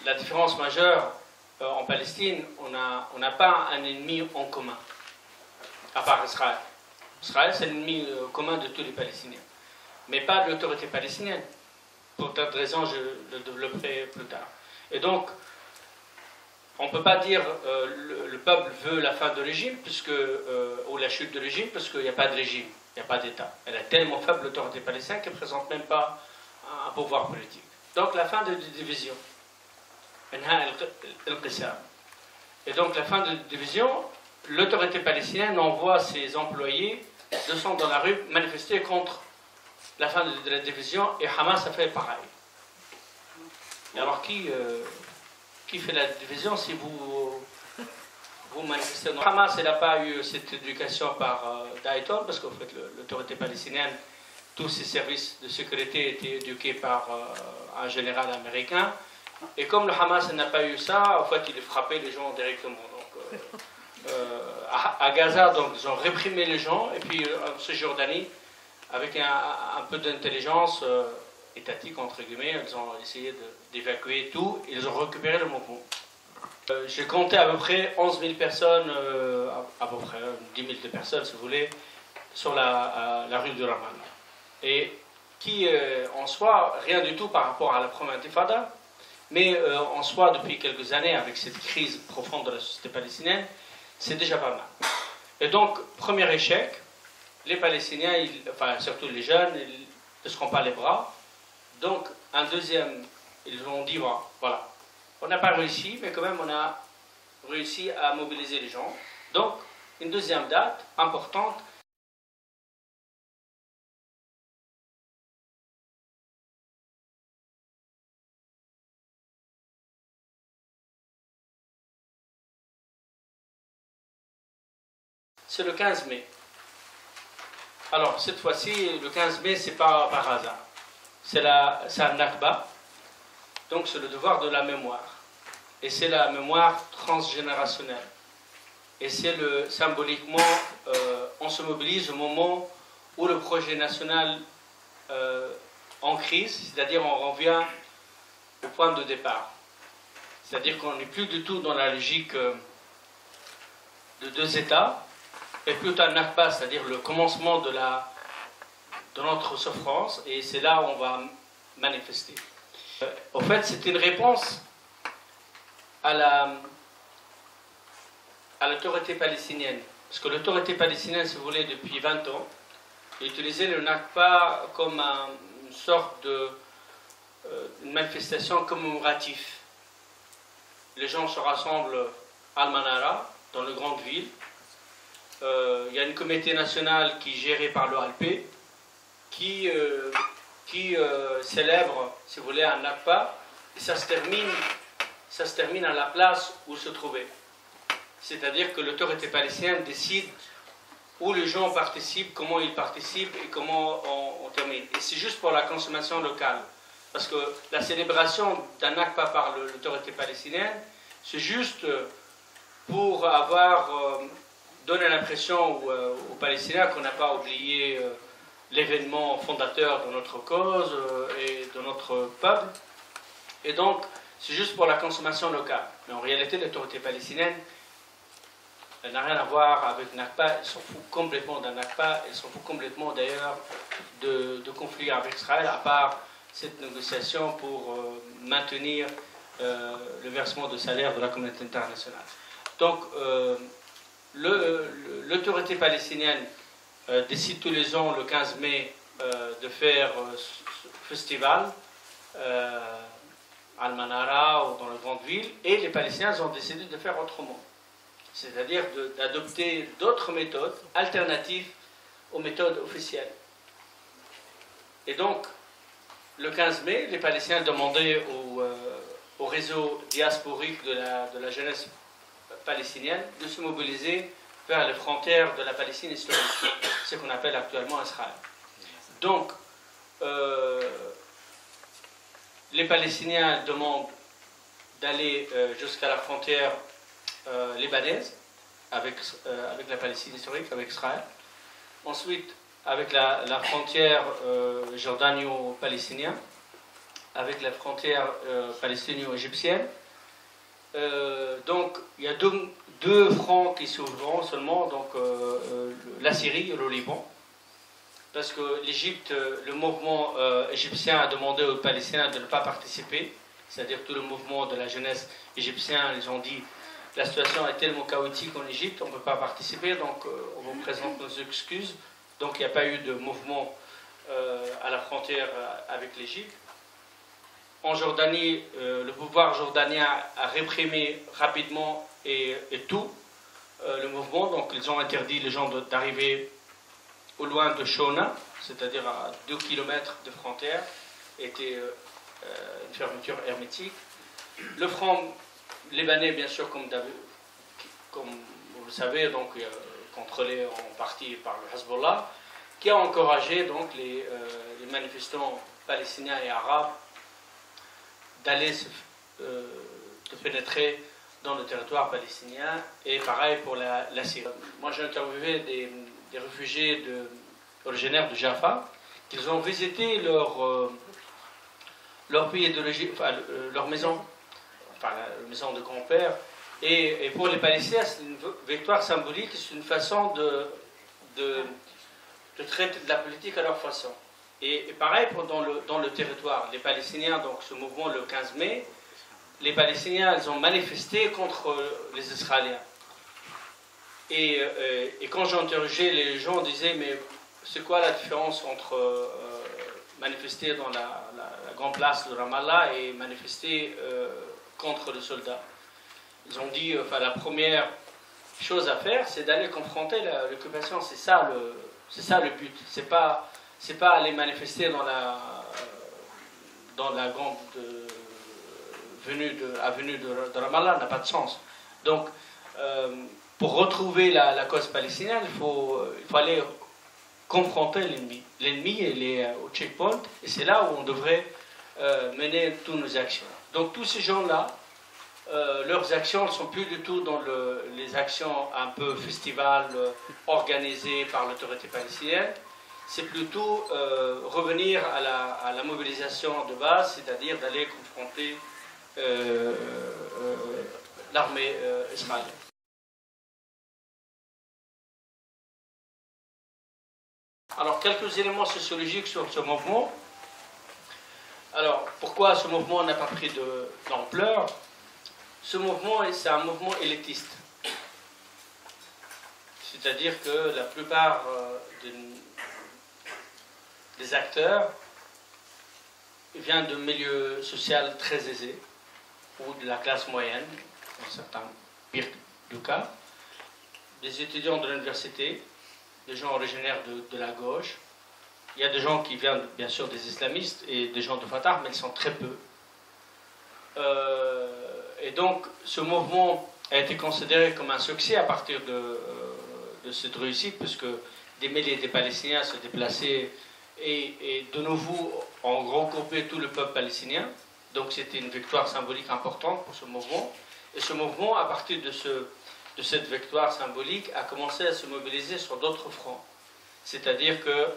la différence majeure en Palestine, on n'a pas un ennemi en commun, à part Israël. Israël, c'est l'ennemi commun de tous les Palestiniens, mais pas de l'autorité palestinienne. Pour cette raison, je le développerai plus tard. Et donc, on ne peut pas dire le peuple veut la fin de régime, ou la chute de régime, parce qu'il n'y a pas de régime. Il n'y a pas d'État. Elle est tellement faible, l'autorité palestinienne, qu'elle ne présente même pas un pouvoir politique. Donc la fin de la division. Et donc la fin de la division, l'autorité palestinienne envoie ses employés descendre dans la rue manifester contre la fin de la division et Hamas a fait pareil. Et alors qui fait la division si vous manifestez? Hamas n'a pas eu cette éducation par Dayton, parce qu'en fait l'autorité palestinienne, tous ses services de sécurité étaient éduqués par un général américain. Et comme le Hamas n'a pas eu ça, en fait il frappait les gens directement. Donc à Gaza, donc ils ont réprimé les gens, et puis en Cisjordanie, avec un peu d'intelligence étatique, entre guillemets, ils ont essayé d'évacuer tout, et ils ont récupéré le mouvement. J'ai compté à peu près 11 000 personnes, à peu près 10 000 personnes, si vous voulez, sur la rue du Ramal. Et qui, en soi, rien du tout par rapport à la première intifada, mais en soi, depuis quelques années, avec cette crise profonde de la société palestinienne, c'est déjà pas mal. Et donc, premier échec, les Palestiniens, enfin surtout les jeunes, ils ne seront pas les bras. Donc, un deuxième, ils ont dit, voilà, on n'a pas réussi, mais quand même, on a réussi à mobiliser les gens. Donc, une deuxième date importante. C'est le 15 mai. Alors, cette fois-ci, le 15 mai, c'est pas par hasard. C'est un Nakba. Donc, c'est le devoir de la mémoire. Et c'est la mémoire transgénérationnelle. Et c'est symboliquement, on se mobilise au moment où le projet national en crise, c'est-à-dire on revient au point de départ. C'est-à-dire qu'on n'est plus du tout dans la logique de deux États, et plutôt un Nakba, c'est-à-dire le commencement de notre souffrance, et c'est là où on va manifester. En fait, c'est une réponse à l'autorité palestinienne. Parce que l'autorité palestinienne, si vous voulez, depuis 20 ans, utilisait le Nakba comme une sorte une manifestation commémorative. Les gens se rassemblent à Al-Manara, dans les grandes villes. Il y a une comité nationale qui est gérée par le Alpé, qui célèbre, si vous voulez, un Nakba, et ça se termine à la place où se trouvait. C'est-à-dire que l'autorité palestinienne décide où les gens participent, comment ils participent et comment on termine. Et c'est juste pour la consommation locale. Parce que la célébration d'un Nakba par l'autorité palestinienne, c'est juste pour donner l'impression aux Palestiniens qu'on n'a pas oublié l'événement fondateur de notre cause et de notre peuple. Et donc, c'est juste pour la consommation locale. Mais en réalité, l'autorité palestinienne, elle n'a rien à voir avec Nakba. Elle s'en fout complètement d'un Nakba. Elle s'en fout complètement, d'ailleurs, de conflit avec Israël, à part cette négociation pour maintenir le versement de salaire de la communauté internationale. Donc, l'autorité palestinienne décide tous les ans, le 15 mai, de faire ce festival à Al-Manara ou dans les grandes villes, et les Palestiniens ont décidé de faire autrement. C'est-à-dire d'adopter d'autres méthodes alternatives aux méthodes officielles. Et donc, le 15 mai, les Palestiniens demandaient au réseau diasporique de la jeunesse palestinienne de se mobiliser vers les frontières de la Palestine historique, ce qu'on appelle actuellement Israël. Donc, les Palestiniens demandent d'aller jusqu'à la frontière libanaise avec la Palestine historique, avec Israël. Ensuite, avec la frontière jordano-palestinienne, avec la frontière palestino-égyptienne. Donc, il y a deux fronts qui s'ouvrent seulement, donc la Syrie et le Liban. Parce que l'Égypte, le mouvement égyptien a demandé aux Palestiniens de ne pas participer, c'est-à-dire tout le mouvement de la jeunesse égyptienne, ils ont dit la situation est tellement chaotique en Égypte, on ne peut pas participer, donc on vous présente nos excuses. Donc il n'y a pas eu de mouvement à la frontière avec l'Égypte. En Jordanie, le pouvoir jordanien a réprimé rapidement et tout le mouvement, donc ils ont interdit les gens d'arriver au loin de Shona, c'est-à-dire à 2 km de frontière, était une fermeture hermétique. Le front libanais, bien sûr, comme vous le savez, donc contrôlé en partie par le Hezbollah, qui a encouragé donc les manifestants palestiniens et arabes d'aller de pénétrer dans le territoire palestinien, et pareil pour la Syrie. Moi, j'ai interviewé des réfugiés originaires de Jaffa, qu'ils ont visité leur pays d'origine, enfin, leur maison, enfin la maison de grand-père, et pour les Palestiniens, c'est une victoire symbolique, c'est une façon de traiter de la politique à leur façon. Et pareil dans le territoire, les Palestiniens, donc ce mouvement le 15 mai, les Palestiniens, ils ont manifesté contre les Israéliens. Et quand j'ai interrogé, les gens disaient, mais c'est quoi la différence entre manifester dans la grande place de Ramallah et manifester contre les soldats? Ils ont dit, enfin, la première chose à faire, c'est d'aller confronter l'occupation. C'est ça le but. C'est pas aller manifester dans la grande avenue de Ramallah, n'a pas de sens. Donc, pour retrouver la cause palestinienne, il faut aller confronter l'ennemi. L'ennemi, il est au checkpoint, et c'est là où on devrait mener toutes nos actions. Donc, tous ces gens-là, leurs actions ne sont plus du tout dans les actions un peu festivals organisées par l'autorité palestinienne. C'est plutôt revenir à la mobilisation de base, c'est-à-dire d'aller confronter l'armée israélienne. Alors, quelques éléments sociologiques sur ce mouvement. Alors, pourquoi ce mouvement n'a pas pris d'ampleur? Ce mouvement, c'est un mouvement élitiste. C'est-à-dire que la plupart des acteurs viennent de milieux sociaux très aisés, ou de la classe moyenne, dans certains pires cas, des étudiants de l'université, des gens originaires de la gauche. Il y a des gens qui viennent, bien sûr, des islamistes et des gens de Fatah, mais ils sont très peu. Et donc, ce mouvement a été considéré comme un succès à partir de cette réussite, puisque des milliers de Palestiniens se déplaçaient et de nouveau ont regroupé tout le peuple palestinien. Donc, c'était une victoire symbolique importante pour ce mouvement. Et ce mouvement, à partir de cette victoire symbolique, a commencé à se mobiliser sur d'autres fronts. C'est-à-dire que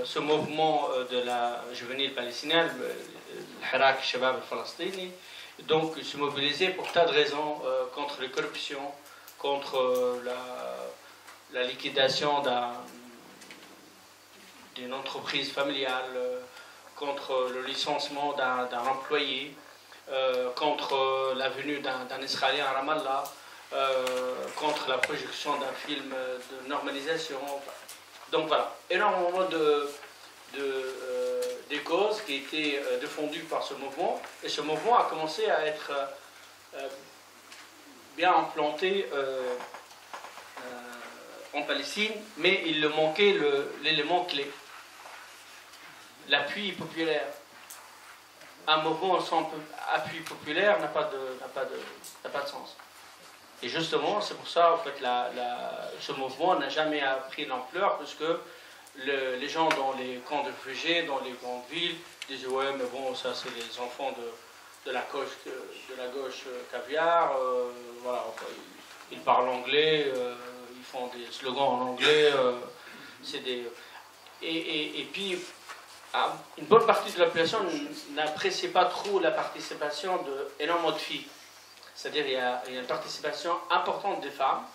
ce mouvement de la juvénile palestinienne, le Hirak Shabab al-Falastini, donc se mobiliser pour tas de raisons contre la corruption, contre la liquidation d'une entreprise familiale, contre le licenciement d'un employé, contre la venue d'un Israélien à Ramallah, contre la projection d'un film de normalisation. Donc voilà, énormément des causes qui étaient défendues par ce mouvement, et ce mouvement a commencé à être bien implanté en Palestine, mais il lui manquait l'élément clé, l'appui populaire. Un mouvement sans appui populaire n'a pas de sens. Et justement, c'est pour ça en fait, ce mouvement n'a jamais pris l'ampleur, parce que les gens dans les camps de réfugiés, dans les grandes villes, disaient ouais, mais bon, ça c'est les enfants de la gauche caviar, voilà, enfin, ils parlent anglais, ils font des slogans en anglais, et puis une bonne partie de la population n'apprécie pas trop la participation d'énormément de filles. C'est-à-dire qu'il y a une participation importante des femmes,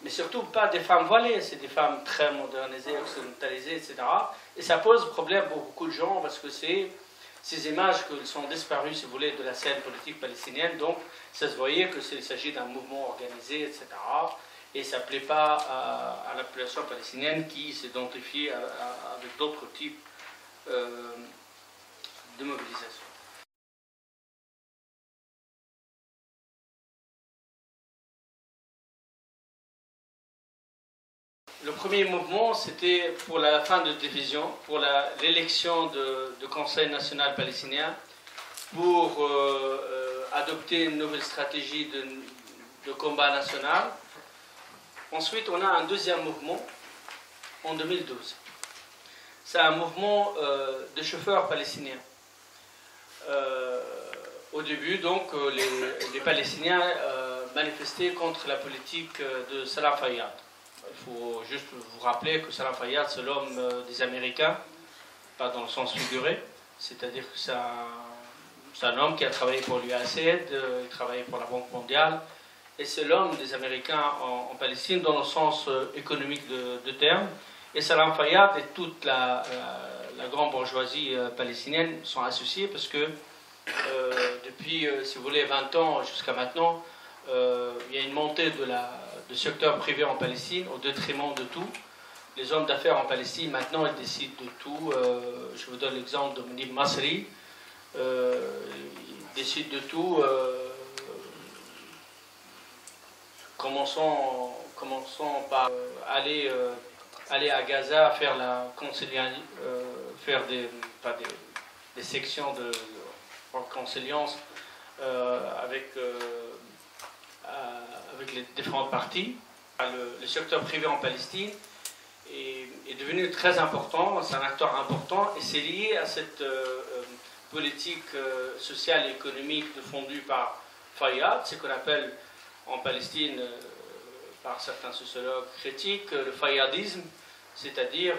mais surtout pas des femmes voilées, c'est des femmes très modernisées, occidentalisées, etc. Et ça pose problème pour beaucoup de gens, parce que c'est ces images qui sont disparues, si vous voulez, de la scène politique palestinienne. Donc ça se voyait qu'il s'agit d'un mouvement organisé, etc. Et ça ne plaît pas à la population palestinienne qui s'identifie avec d'autres types de mobilisation. Le premier mouvement, c'était pour la fin de division, pour l'élection de Conseil national palestinien, pour adopter une nouvelle stratégie de combat national. Ensuite, on a un deuxième mouvement en 2012. C'est un mouvement de chauffeurs palestiniens. Au début, donc, les Palestiniens manifestaient contre la politique de Salam Fayyad. Il faut juste vous rappeler que Salam Fayyad, c'est l'homme des Américains, pas dans le sens figuré, c'est-à-dire que c'est un homme qui a travaillé pour l'USAID, il travaillait pour la Banque mondiale, et c'est l'homme des Américains en Palestine dans le sens économique de terme. Et Salam Fayyad et toute la grande bourgeoisie palestinienne sont associés parce que depuis, si vous voulez, 20 ans jusqu'à maintenant, il y a une montée du secteur privé en Palestine au détriment de tout. Les hommes d'affaires en Palestine, maintenant, ils décident de tout. Je vous donne l'exemple de Munib Masri. Ils décident de tout. Commençons par aller à Gaza, faire des sections de conciliance avec les différentes parties. Le secteur privé en Palestine est devenu très important, c'est un acteur important, et c'est lié à cette politique sociale et économique défendue par Fayyad, ce qu'on appelle en Palestine, par certains sociologues critiques, le fayyadisme, c'est-à-dire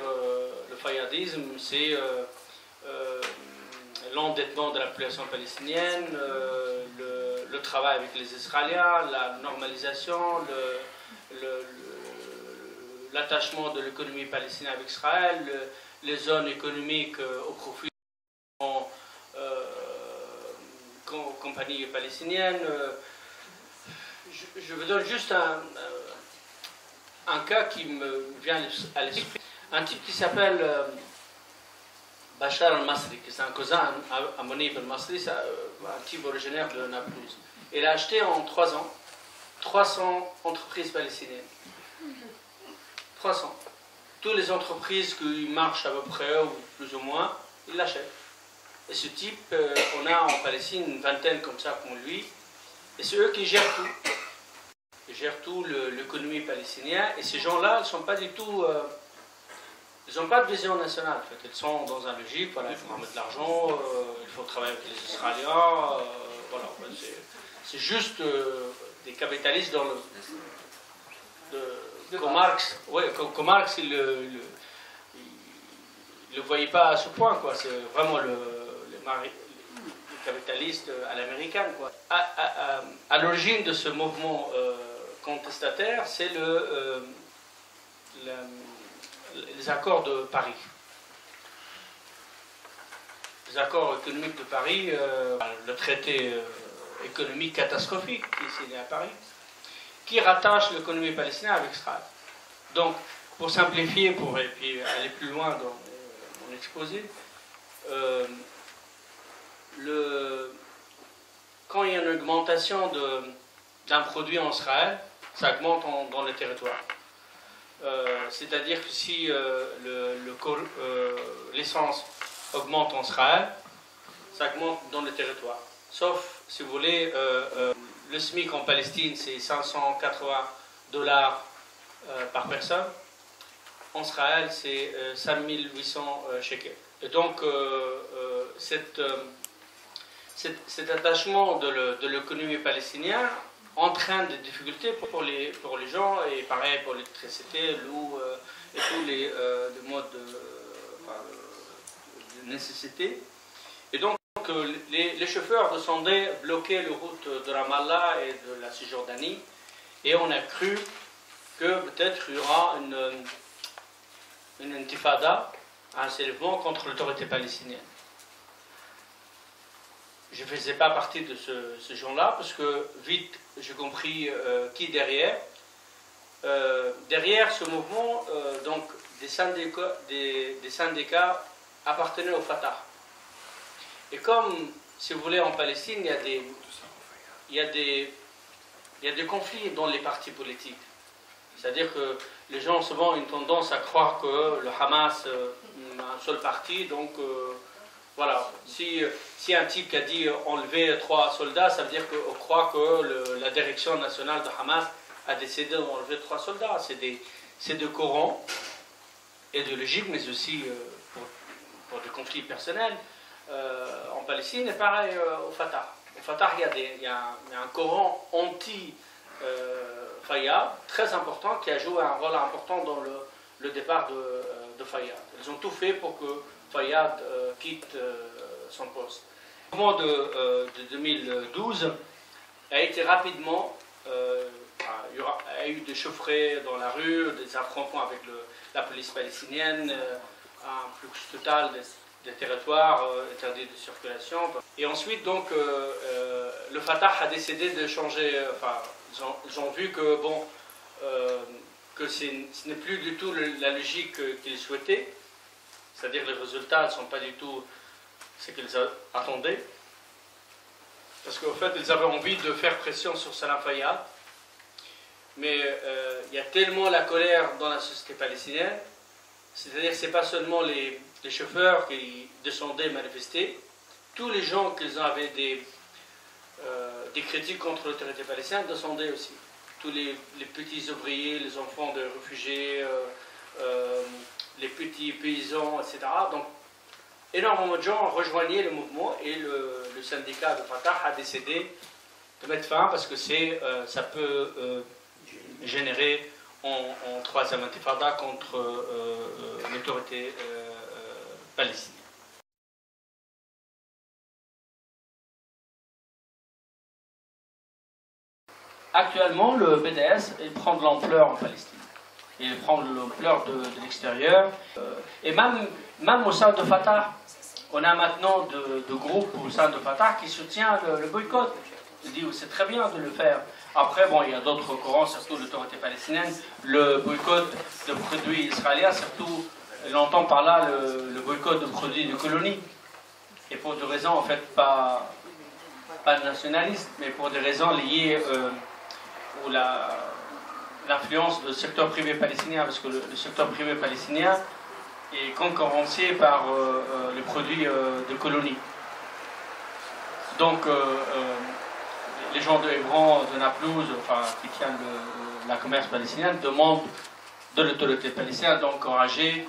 le fayyadisme, c'est l'endettement de la population palestinienne, le travail avec les Israéliens, la normalisation, l'attachement de l'économie palestinienne avec Israël, les zones économiques au profit des compagnies palestiniennes. Je vous donne juste un cas qui me vient à l'esprit. Un type qui s'appelle Bachar al-Masri, qui est un cousin à Munib al-Masri, c'est un type originaire de Naplouse. Il a acheté en 3 ans 300 entreprises palestiniennes. 300. Toutes les entreprises qui marchent à peu près, ou plus ou moins, il l'achète. Et ce type, on a en Palestine une vingtaine comme ça, comme lui, et c'est eux qui gèrent tout. Ils gèrent tout l'économie palestinienne, et ces gens-là, ils ne sont pas du tout... ils n'ont pas de vision nationale, en fait. Ils sont dans un logique, voilà, il faut remettre de l'argent, il faut travailler avec les Israéliens, voilà. C'est juste des capitalistes dans comme Marx, ouais, comme Marx, il ne le voyait pas à ce point, quoi. C'est vraiment le capitaliste à l'américaine, quoi. À l'origine de ce mouvement contestataire, c'est les accords de Paris. Les accords économiques de Paris, le traité économique catastrophique qui est signé à Paris, qui rattache l'économie palestinienne avec Israël. Donc, pour simplifier, et puis aller plus loin dans mon exposé, quand il y a une augmentation d'un produit en Israël, ça augmente dans le territoire. C'est-à-dire que si l'essence augmente en Israël, ça augmente dans le territoire. Sauf, si vous voulez, le SMIC en Palestine, c'est $580 par personne. En Israël, c'est 5800 shekels. Et donc, cet attachement de l'économie palestinienne entraîne des difficultés pour les gens, et pareil pour l'électricité, l'eau et tous les modes de nécessité. Et donc, les chauffeurs descendaient, bloquaient les routes de Ramallah et de la Cisjordanie, et on a cru que peut-être il y aura une intifada, un soulèvement contre l'autorité palestinienne. Je ne faisais pas partie de ce gens-là, parce que vite j'ai compris qui derrière. Derrière ce mouvement, donc des syndicats appartenaient au Fatah. Et comme, si vous voulez, en Palestine, il y a des conflits dans les partis politiques. C'est-à-dire que les gens souvent ont une tendance à croire que le Hamas a un seul parti, donc voilà. Si un type qui a dit enlever 3 soldats, ça veut dire qu'on croit que la direction nationale de Hamas a décidé d'enlever 3 soldats. C'est de Coran et de logique, mais aussi pour des conflits personnels en Palestine, et pareil au Fatah. Au Fatah, il y a un courant anti-Fayyad très important qui a joué un rôle important dans le départ de Fayyad. Ils ont tout fait pour que Fayyad quitte son poste. Le mouvement de 2012 a été rapidement, il y a eu des chaufferées dans la rue, des affrontements avec la police palestinienne, un flux total des territoires interdits de circulation. Et ensuite, donc, le Fatah a décidé de changer. Enfin, ils ont vu que, bon, que ce n'est plus du tout la logique qu'ils souhaitaient. C'est-à-dire que les résultats ne sont pas du tout ce qu'ils attendaient. Parce qu'en fait, ils avaient envie de faire pression sur Salam Fayyad. Mais il y a tellement la colère dans la société palestinienne. C'est-à-dire que ce n'est pas seulement les chauffeurs qui descendaient manifester. Tous les gens qui avaient des critiques contre l'autorité palestinienne descendaient aussi. Tous les petits ouvriers, les enfants de réfugiés, les petits paysans, etc. Donc, énormément de gens rejoignaient le mouvement et le syndicat de Fatah a décidé de mettre fin parce que ça peut générer en troisième intifada contre l'autorité palestinienne. Actuellement, le BDS il prend de l'ampleur en Palestine. Il prend de l'ampleur de l'extérieur. Et même au sein de Fatah, on a maintenant de groupes au sein de Fatah qui soutiennent le boycott. Ils disent c'est très bien de le faire. Après, bon, il y a d'autres courants, surtout l'autorité palestinienne. Le boycott de produits israéliens, surtout, on entend par là le boycott de produits de colonies. Et pour des raisons, en fait, pas nationalistes, mais pour des raisons liées où l'influence du secteur privé palestinien, parce que le secteur privé palestinien est concurrencé par les produits de colonies. Donc, les gens de Hébron, de Naplouse, enfin, qui tiennent la commerce palestinienne, demandent de l'autorité palestinienne d'encourager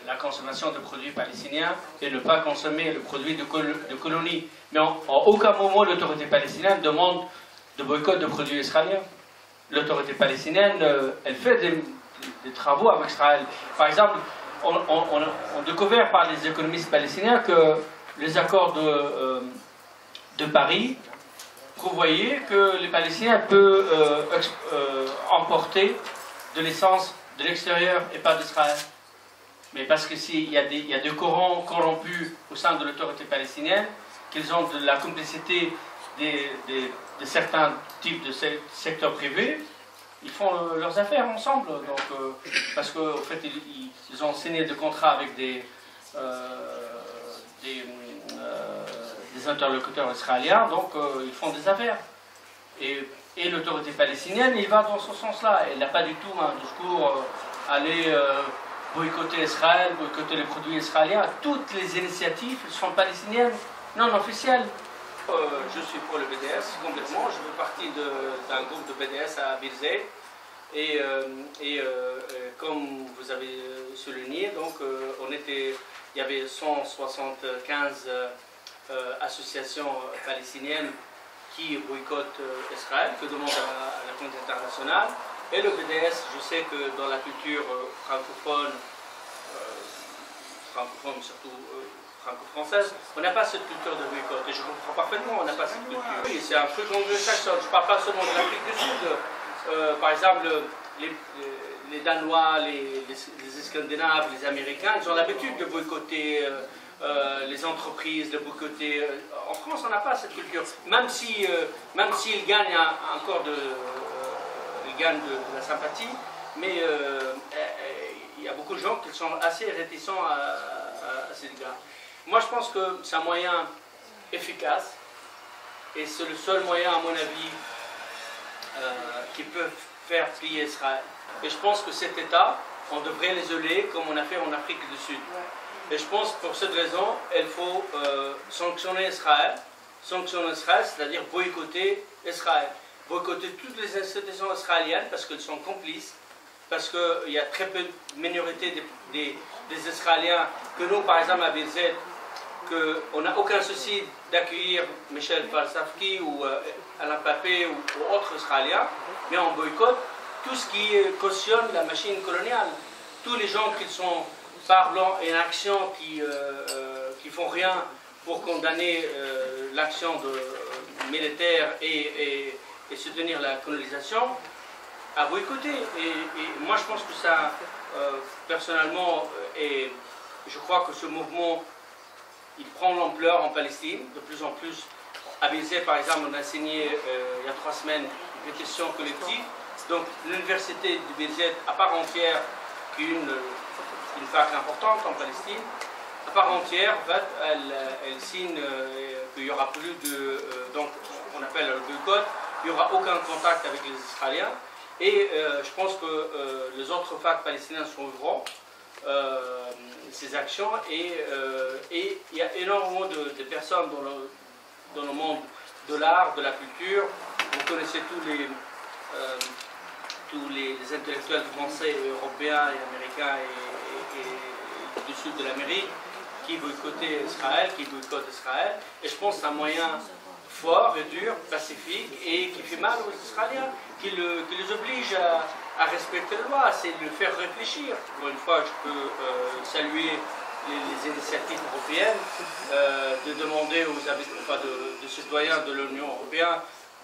la consommation de produits palestiniens et ne pas consommer le produit de colonies. Mais en aucun moment l'autorité palestinienne demande de boycott de produits israéliens. L'autorité palestinienne, elle fait des travaux avec Israël. Par exemple, on découvert par les économistes palestiniens que les accords de Paris prévoyaient que les Palestiniens peuvent emporter de l'essence de l'extérieur et pas d'Israël. Mais parce que s'il y a des courants corrompus au sein de l'autorité palestinienne, qu'ils ont de la complicité de certains types de secteurs privés, ils font leurs affaires ensemble. Donc, parce qu'en fait, ils ont signé des contrats avec des interlocuteurs israéliens, donc ils font des affaires. Et l'autorité palestinienne, il va dans ce sens-là. Elle n'a pas du tout un discours aller boycotter Israël, boycotter les produits israéliens. Toutes les initiatives sont palestiniennes, non officielles. Je suis pour le BDS complètement. Je fais partie d'un groupe de BDS à Birzeit. Et comme vous avez souligné, donc, il y avait 175 associations palestiniennes qui boycottent Israël, que demande à la communauté internationale. Et le BDS, je sais que dans la culture francophone, surtout franco-française, on n'a pas cette culture de boycott. Et je comprends parfaitement, on n'a pas cette culture. Oui, c'est un truc anglo-saxon. Je ne parle pas seulement de l'Afrique du Sud. Par exemple, les Danois, les Scandinaves, les Américains, ils ont l'habitude de boycotter les entreprises, de boycotter. En France, on n'a pas cette culture. Même s'ils gagnent encore de la sympathie, mais il y a beaucoup de gens qui sont assez réticents à ces gars. Moi, je pense que c'est un moyen efficace et c'est le seul moyen, à mon avis, qui peut faire plier Israël. Et je pense que cet État, on devrait l'isoler comme on a fait en Afrique du Sud. Et je pense que pour cette raison, il faut sanctionner Israël, c'est-à-dire boycotter Israël. Boycotter toutes les institutions israéliennes parce qu'elles sont complices, parce qu'il y a très peu de minorité des Israéliens, que nous, par exemple, à Birzeit, qu'on n'a aucun souci d'accueillir Michel Falsafki ou Alain Papé ou autres Israéliens, mais on boycotte tout ce qui cautionne la machine coloniale. Tous les gens qui sont parlant et en action, qui font rien pour condamner l'action militaire et soutenir la colonisation, à boycotter. Et moi je pense que ça, personnellement, et je crois que ce mouvement, il prend l'ampleur en Palestine, de plus en plus. À Bézet, par exemple, on a signé il y a 3 semaines une pétition collective. Donc l'université de Bézet, à part entière, qui est une fac importante en Palestine, à part entière, en fait, elle signe qu'il n'y aura plus de... donc, on appelle le boycott, il n'y aura aucun contact avec les Israéliens. Et je pense que les autres facs palestiniens suivront ces actions. Et il y a énormément de personnes dans le monde de l'art, de la culture. Vous connaissez tous les intellectuels français, européens et américains et du sud de l'Amérique qui boycottent Israël, Et je pense que c'est un moyen fort et dur, pacifique, et qui fait mal aux Israéliens, qui les oblige à respecter la loi, c'est de le faire réfléchir. Pour une fois, je peux saluer les initiatives européennes, de demander aux citoyens de l'Union européenne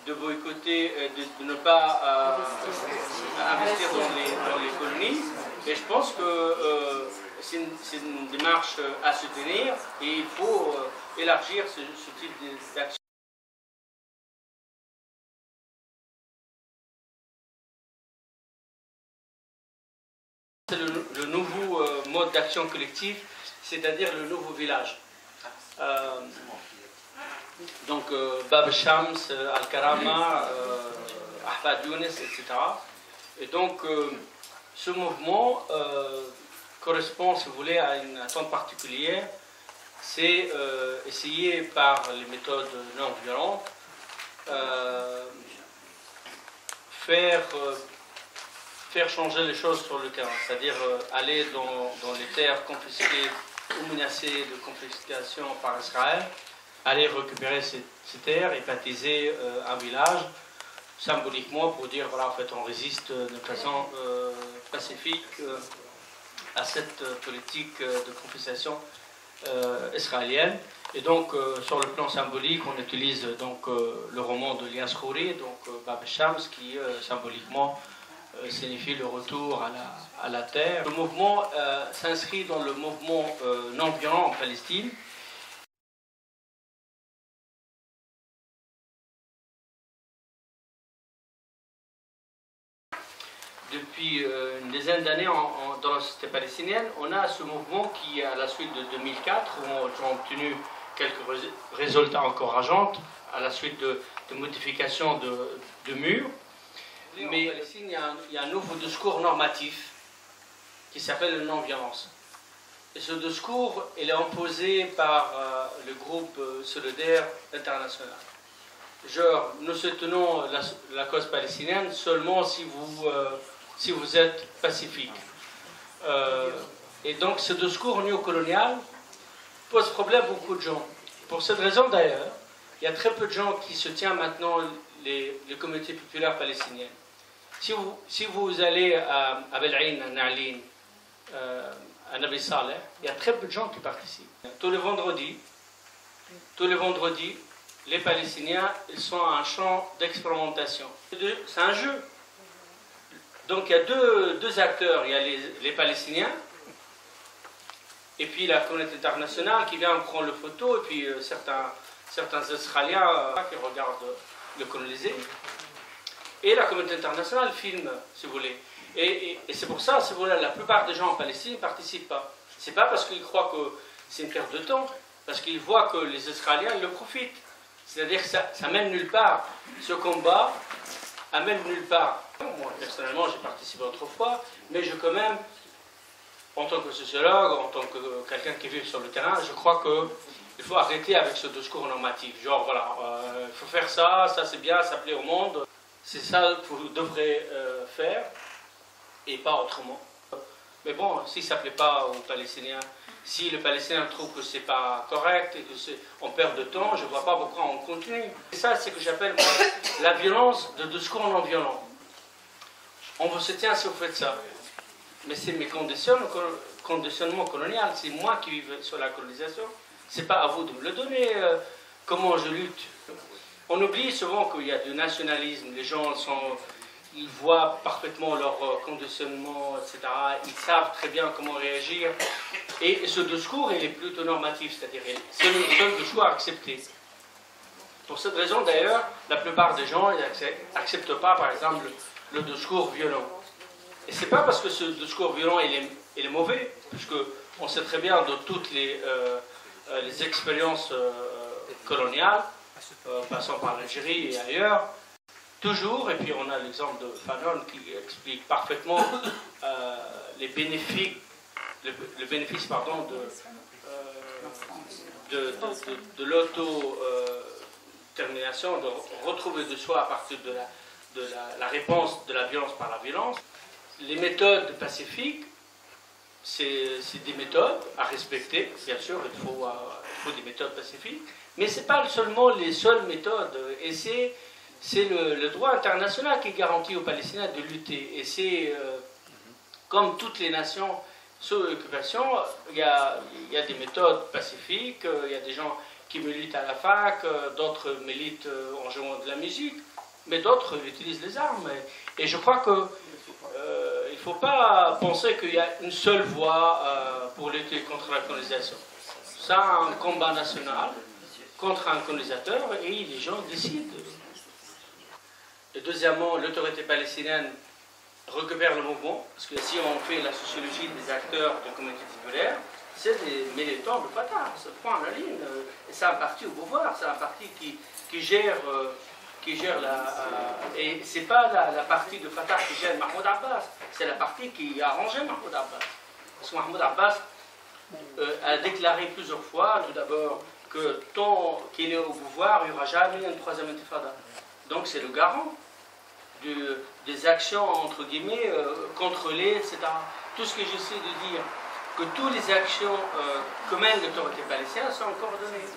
de boycotter, de ne pas investir dans les colonies. Et je pense que c'est une démarche à soutenir et il faut élargir ce type d'action. C'est le nouveau mode d'action collectif, c'est-à-dire le nouveau village. Donc Bab Shams, Al-Karama, Ahfad Younes, etc. Et donc ce mouvement correspond, si vous voulez, à une attente particulière. C'est essayer par les méthodes non violentes faire changer les choses sur le terrain, c'est-à-dire aller dans les terres confisquées ou menacées de confiscation par Israël, aller récupérer ces terres et baptiser un village symboliquement pour dire voilà, en fait, on résiste de façon pacifique à cette politique de confiscation israélienne. Et donc, sur le plan symbolique, on utilise donc le roman de Elias Khoury, donc Bab Shams, qui symboliquement signifie le retour à la terre. Le mouvement s'inscrit dans le mouvement non-violent en Palestine. Depuis une dizaine d'années dans la société palestinienne, on a ce mouvement qui, à la suite de 2004, où ont obtenu quelques résultats encourageants, à la suite de modifications de murs. Mais en Palestine, il y a un nouveau discours normatif qui s'appelle la non-violence. Et ce discours, il est imposé par le groupe solidaire international. Genre, nous soutenons la cause palestinienne seulement si vous êtes pacifique. Et donc ce discours néocolonial pose problème à beaucoup de gens. Pour cette raison d'ailleurs, il y a très peu de gens qui soutiennent maintenant les communautés populaires palestiniennes. Si vous allez à Bel Ain, à Na'lin, à Nabi Saleh, il y a très peu de gens qui participent. Tous les vendredis, les Palestiniens, ils sont à un champ d'expérimentation. C'est un jeu. Donc il y a deux acteurs. Il y a les Palestiniens, et puis la communauté internationale qui vient prendre les photos, et puis certains Israéliens qui regardent le colonisé. Et la communauté internationale filme, si vous voulez. Et c'est pour ça, si vous voulez, la plupart des gens en Palestine ne participent pas. Ce n'est pas parce qu'ils croient que c'est une perte de temps, parce qu'ils voient que les Israéliens le profitent. C'est-à-dire que ça mène nulle part. Ce combat amène nulle part. Moi, personnellement, j'ai participé autrefois, mais je quand même, en tant que sociologue, en tant que quelqu'un qui vit sur le terrain, je crois qu'il faut arrêter avec ce discours normatif. Genre, voilà, il faut faire ça, ça c'est bien, ça plaît au monde. C'est ça que vous devrez faire, et pas autrement. Mais bon, si ça ne plaît pas aux Palestiniens, Si le Palestinien trouve que c'est pas correct et qu'on perd de temps, je ne vois pas pourquoi on continue. Et ça, c'est ce que j'appelle moi la violence de discours non violent. On vous soutient si vous faites ça. Mais c'est mes conditionnements coloniaux, c'est moi qui vis sur la colonisation. C'est pas à vous de me le donner, comment je lutte. On oublie souvent qu'il y a du nationalisme, les gens ils voient parfaitement leur conditionnement, etc. Ils savent très bien comment réagir. Et ce discours, il est plutôt normatif, c'est-à-dire c'est le seul discours à accepter. Pour cette raison, d'ailleurs, la plupart des gens n'acceptent pas, par exemple, le discours violent. Et c'est pas parce que ce discours violent il est mauvais, puisque on sait très bien de toutes les expériences coloniales, passant par l'Algérie et ailleurs, toujours, et puis on a l'exemple de Fanon qui explique parfaitement les bénéfices, le bénéfice pardon, de l'auto-termination, de retrouver de soi à partir de la réponse de la violence par la violence. Les méthodes pacifiques, c'est des méthodes à respecter, bien sûr, il faut des méthodes pacifiques, mais ce n'est pas seulement les seules méthodes, et c'est le droit international qui garantit aux Palestiniens de lutter, et c'est comme toutes les nations sous occupation, il y a des méthodes pacifiques, il y a des gens qui militent à la fac, d'autres militent en jouant de la musique, mais d'autres utilisent les armes, et je crois que il ne faut pas penser qu'il y a une seule voie pour lutter contre la colonisation. C'est un combat national contre un colonisateur et les gens décident. Et deuxièmement, l'autorité palestinienne récupère le mouvement, parce que si on fait la sociologie des acteurs de communauté titulaire, c'est des militants de Fatah, ça prend la ligne. Et c'est un parti au pouvoir, c'est un parti qui gère et c'est pas la partie de Fatah qui gère Mahmoud Abbas, c'est la partie qui a arrangé Mahmoud Abbas. Parce que Mahmoud Abbas a déclaré plusieurs fois, tout d'abord, que tant qu'il est au pouvoir, il n'y aura jamais une troisième intifada. Donc c'est le garant des actions, entre guillemets, contrôlées, etc. Tout ce que j'essaie de dire, que toutes les actions que mène l'autorité palestinienne sont coordonnées.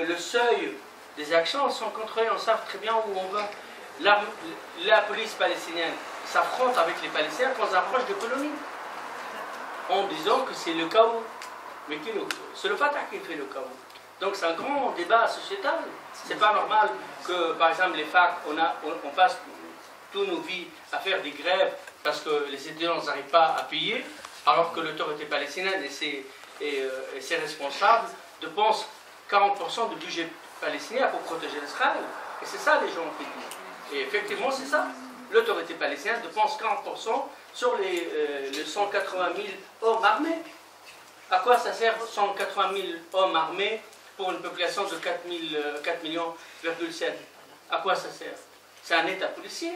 Le seuil des actions sont contrôlées, on sait très bien où on va. La police palestinienne s'affronte avec les Palestiniens quand ils approchent de colonies, en disant que c'est le chaos. Mais c'est le Fatah qui fait le chaos. Donc c'est un grand débat sociétal. C'est pas normal que, par exemple, les facs, on passe toutes nos vies à faire des grèves parce que les étudiants n'arrivent pas à payer, alors que l'autorité palestinienne et ses responsables dépensent 40% du budget palestinien pour protéger l'Israël. Et c'est ça les gens qui disent. Et effectivement, c'est ça. L'autorité palestinienne dépense 40% sur les 180 000 hommes armés. À quoi ça sert 180 000 hommes armés pour une population de 4 millions, à quoi ça sert? C'est un État policier.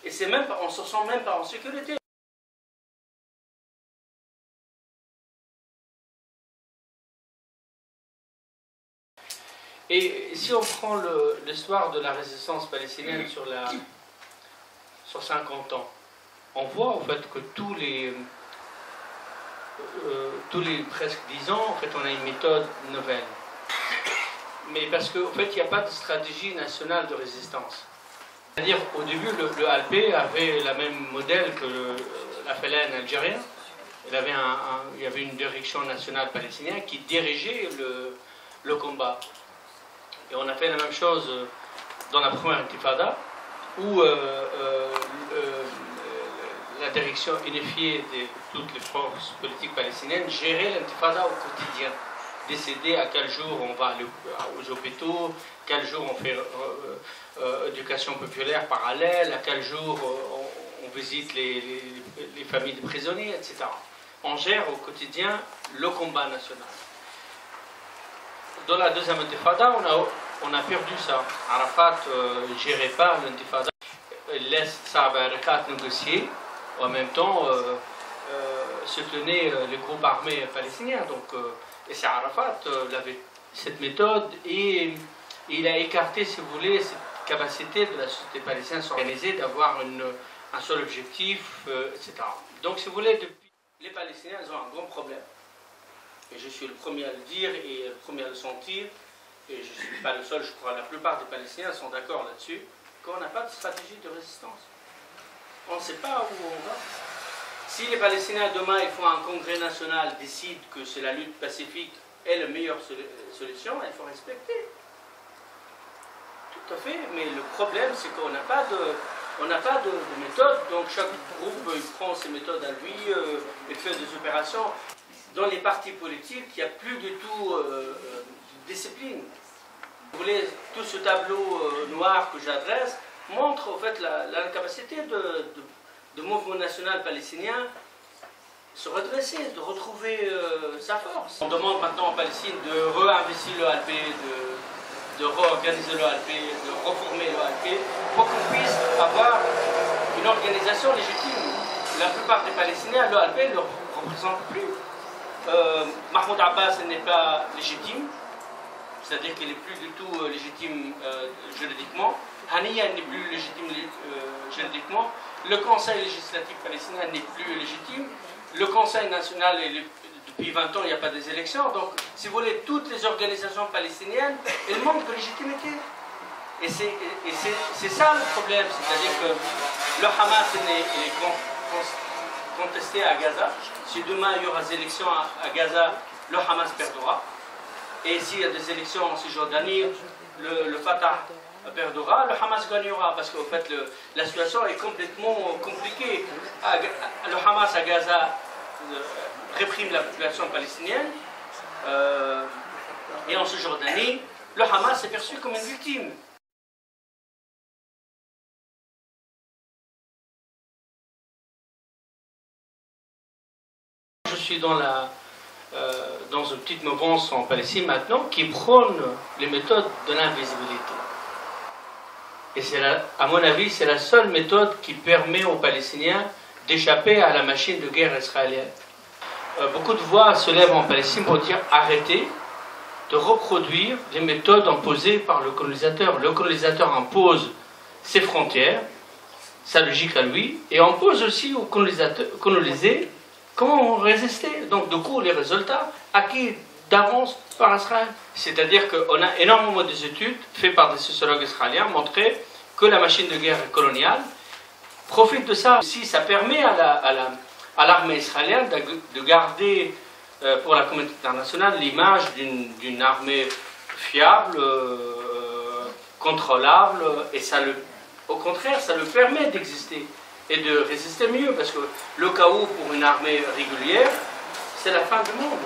Et on ne se sent même pas en sécurité. Et si on prend l'histoire de la résistance palestinienne sur 50 ans, on voit en fait que tous les presque 10 ans, en fait, on a une méthode nouvelle. Mais parce qu'en fait, il n'y a pas de stratégie nationale de résistance. C'est-à-dire, au début, le ALP avait le même modèle que la FLN algérien. Il y avait une direction nationale palestinienne qui dirigeait le combat. Et on a fait la même chose dans la première intifada, où la direction unifiée de toutes les forces politiques palestiniennes gérait l'intifada au quotidien. Décider à quel jour on va aux hôpitaux, quel jour on fait éducation populaire parallèle, à quel jour on visite les familles de prisonniers, etc. On gère au quotidien le combat national. Dans la deuxième intifada, on a perdu ça. Arafat ne gérait pas l'intifada. Il laisse Saab Erekat négocier, en même temps soutenait les groupes armés palestiniens. Et c'est Arafat avait cette méthode et il a écarté, si vous voulez, cette capacité de la société palestinienne s'organiser, d'avoir un seul objectif, etc. Donc, si vous voulez, les Palestiniens ont un grand problème. et je suis le premier à le dire et le premier à le sentir, et je ne suis pas le seul, je crois, la plupart des Palestiniens sont d'accord là-dessus, qu'on n'a pas de stratégie de résistance. On ne sait pas où on va. Si les Palestiniens demain ils font un congrès national, décident que c'est la lutte pacifique est la meilleure solution, il faut respecter. Tout à fait, mais le problème c'est qu'on n'a pas de méthode, donc chaque groupe il prend ses méthodes à lui, il fait des opérations. Dans les partis politiques, il n'y a plus du tout de discipline. Vous voulez, tout ce tableau noir que j'adresse montre en fait l'incapacité de mouvement national palestinien se redresser, de retrouver sa force. On demande maintenant en Palestine de réinvestir l'OLP, de réorganiser l'OLP, de reformer l'OLP, pour qu'on puisse avoir une organisation légitime. La plupart des Palestiniens, l'OLP ne le représente plus. Mahmoud Abbas n'est pas légitime, c'est-à-dire qu'il n'est plus du tout légitime juridiquement. Haniyeh n'est plus légitime juridiquement. Le Conseil législatif palestinien n'est plus légitime. Le Conseil national, depuis 20 ans, il n'y a pas des élections. Donc, si vous voulez, toutes les organisations palestiniennes, elles manquent de légitimité. Et c'est ça le problème. C'est-à-dire que le Hamas est contesté à Gaza. Si demain il y aura des élections à Gaza, le Hamas perdra. Et s'il y a des élections en Cisjordanie, le Fatah perdra, le Hamas gagnera, parce qu'en fait la situation est complètement compliquée. Le Hamas à Gaza réprime la population palestinienne, et en Cisjordanie, le Hamas est perçu comme une victime. Je suis dans une petite mouvance en Palestine maintenant qui prône les méthodes de l'invisibilité. Et à mon avis, c'est la seule méthode qui permet aux Palestiniens d'échapper à la machine de guerre israélienne. Beaucoup de voix se lèvent en Palestine pour dire arrêtez de reproduire les méthodes imposées par le colonisateur. Le colonisateur impose ses frontières, sa logique à lui, et impose aussi aux colonisés comment résister. Donc du coup, les résultats acquis d'avance par Israël. C'est-à-dire qu'on a énormément d'études faites par des sociologues israéliens montré que la machine de guerre coloniale profite de ça. Aussi, ça permet à l'armée israélienne de garder pour la communauté internationale l'image d'une armée fiable, contrôlable, et au contraire, ça le permet d'exister et de résister mieux, parce que le chaos pour une armée régulière, c'est la fin du monde.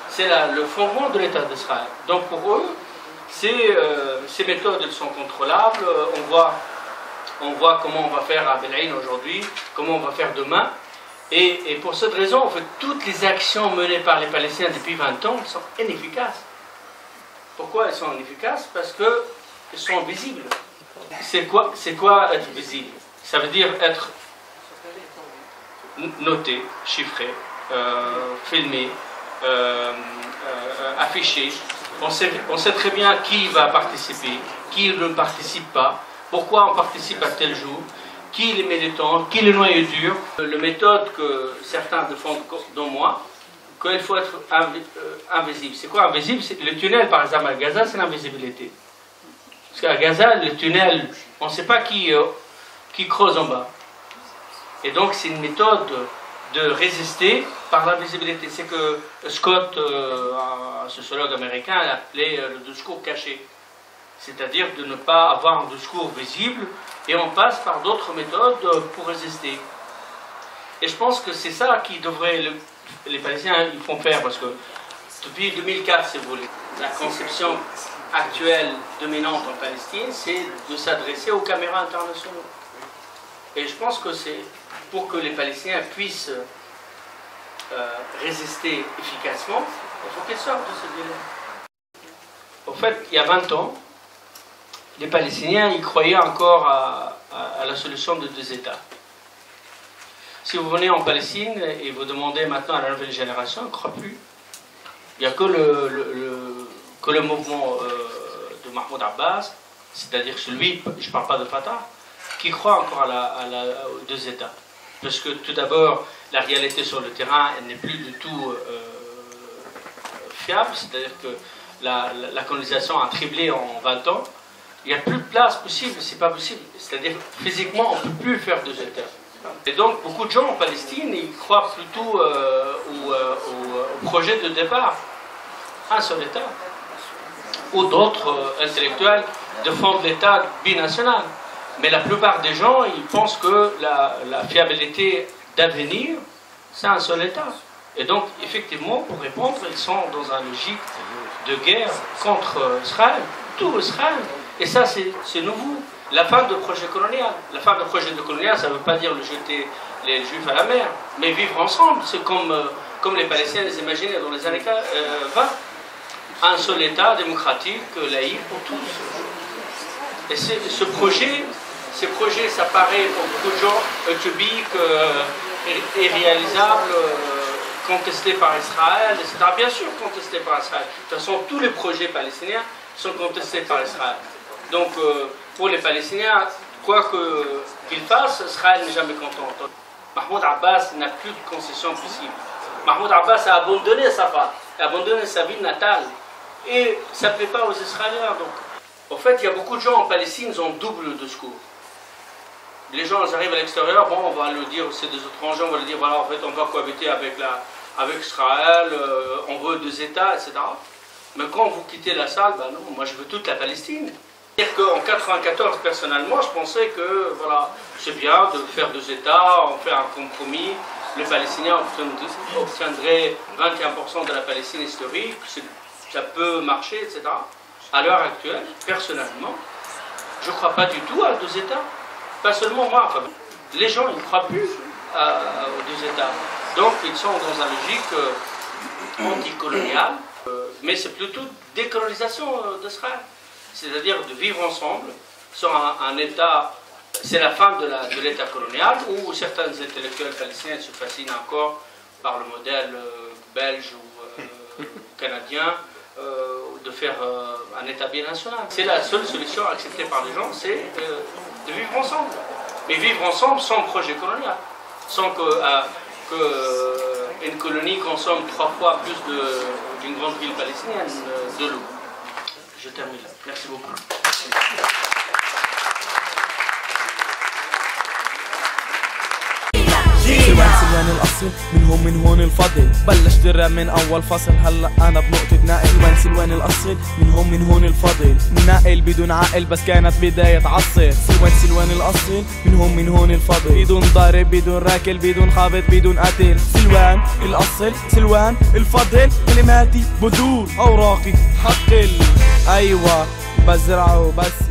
C'est le fondement de l'État d'Israël. Donc pour eux, ces méthodes elles sont contrôlables. On voit comment on va faire à Bel Ain aujourd'hui, comment on va faire demain. Et pour cette raison, en fait, toutes les actions menées par les Palestiniens depuis 20 ans sont inefficaces. Pourquoi elles sont inefficaces? Parce qu'elles sont visibles. C'est quoi être visible? Ça veut dire être noté, chiffré, filmé, affiché. On sait très bien qui va participer, qui ne participe pas, pourquoi on participe à tel jour, qui est les militants, qui est le noyau dur. La méthode que certains défendent, dont moi, qu'il faut être invisible. C'est quoi invisible? Le tunnel, par exemple, à Gaza, c'est l'invisibilité. Parce qu'à Gaza, le tunnel, on ne sait pas qui creuse en bas. Et donc, c'est une méthode de résister par l'invisibilité. C'est que Scott, un sociologue américain, l'appelait le discours caché. C'est-à-dire de ne pas avoir un discours visible, et on passe par d'autres méthodes pour résister. Et je pense que c'est ça qui devrait, les Palestiniens ils font faire, parce que depuis 2004, si vous voulez, la conception actuelle dominante en Palestine, c'est de s'adresser aux caméras internationales. Et je pense que c'est pour que les Palestiniens puissent résister efficacement, il faut qu'ils sortent de ce délai. En fait, il y a 20 ans, les Palestiniens ils croyaient encore à la solution de 2 États. Si vous venez en Palestine et vous demandez maintenant à la nouvelle génération, ils ne croient plus. Il n'y a que le mouvement de Mahmoud Abbas, c'est-à-dire celui, je ne parle pas de Fatah, qui croit encore aux 2 États. Parce que tout d'abord, la réalité sur le terrain, elle n'est plus du tout fiable, c'est-à-dire que la colonisation a triplé en 20 ans. Il n'y a plus de place possible, c'est pas possible. C'est-à-dire physiquement, on ne peut plus faire 2 États. Et donc, beaucoup de gens en Palestine, ils croient plutôt au projet de départ, un seul État. Ou d'autres intellectuels défendent l'État binational. Mais la plupart des gens, ils pensent que la fiabilité d'avenir, c'est un seul État. Et donc, effectivement, pour répondre, ils sont dans une logique de guerre contre Israël, tout Israël. Et ça, c'est nouveau. La fin du projet colonial. La fin du projet colonial, ça ne veut pas dire jeter les Juifs à la mer, mais vivre ensemble. C'est comme les Palestiniens les imaginaient dans les années 20. Un seul État démocratique, laïque pour tous. Et ces projets, ça paraît pour beaucoup de gens utopiques, irréalisables, contestés par Israël, etc. Bien sûr contestés par Israël. De toute façon, tous les projets palestiniens sont contestés par Israël. Donc, pour les Palestiniens, quoi qu'ils fassent, Israël n'est jamais content. Mahmoud Abbas n'a plus de concession possible. Mahmoud Abbas a abandonné sa part, a abandonné sa ville natale. Et ça ne plaît pas aux Israéliens. Donc, en fait, il y a beaucoup de gens en Palestine, ils ont double discours. Les gens, ils arrivent à l'extérieur, bon, on va le dire, c'est des étrangers, on va le dire, voilà, en fait, on va cohabiter avec Israël, on veut 2 États, etc. Mais quand vous quittez la salle, ben non, moi je veux toute la Palestine. C'est-à-dire qu'en 1994, personnellement, je pensais que, voilà, c'est bien de faire 2 États, on fait un compromis, les Palestiniens obtiendraient 21% de la Palestine historique, ça peut marcher, etc. À l'heure actuelle, personnellement, je ne crois pas du tout à 2 États. Pas seulement moi, enfin, les gens ils ne croient plus aux 2 États. Donc ils sont dans une logique anticoloniale, mais c'est plutôt décolonisation d'Israël. C'est-à-dire de vivre ensemble sur un État, c'est la fin de l'État colonial, où certains intellectuels palestiniens se fascinent encore par le modèle belge ou canadien, de faire un État binational. C'est la seule solution acceptée par les gens, c'est de vivre ensemble. Mais vivre ensemble sans projet colonial. Sans qu'une colonie consomme 3 fois plus d'une grande ville palestinienne de l'eau. Je termine là. Merci beaucoup. سلوان الأصل من هون الفضل بلش درع من أول فصل هلأ أنا بنقطة ناقل سلوان الأصل من هون الفضل ناقل بدون عقل بس كانت بداية عصر سلوان الأصل من هون الفضل بدون ضارب بدون راكل بدون خابط بدون قتل سلوان الأصل سلوان الفضل كلماتي بدون أوراقي حقل أيوة بزرعه بس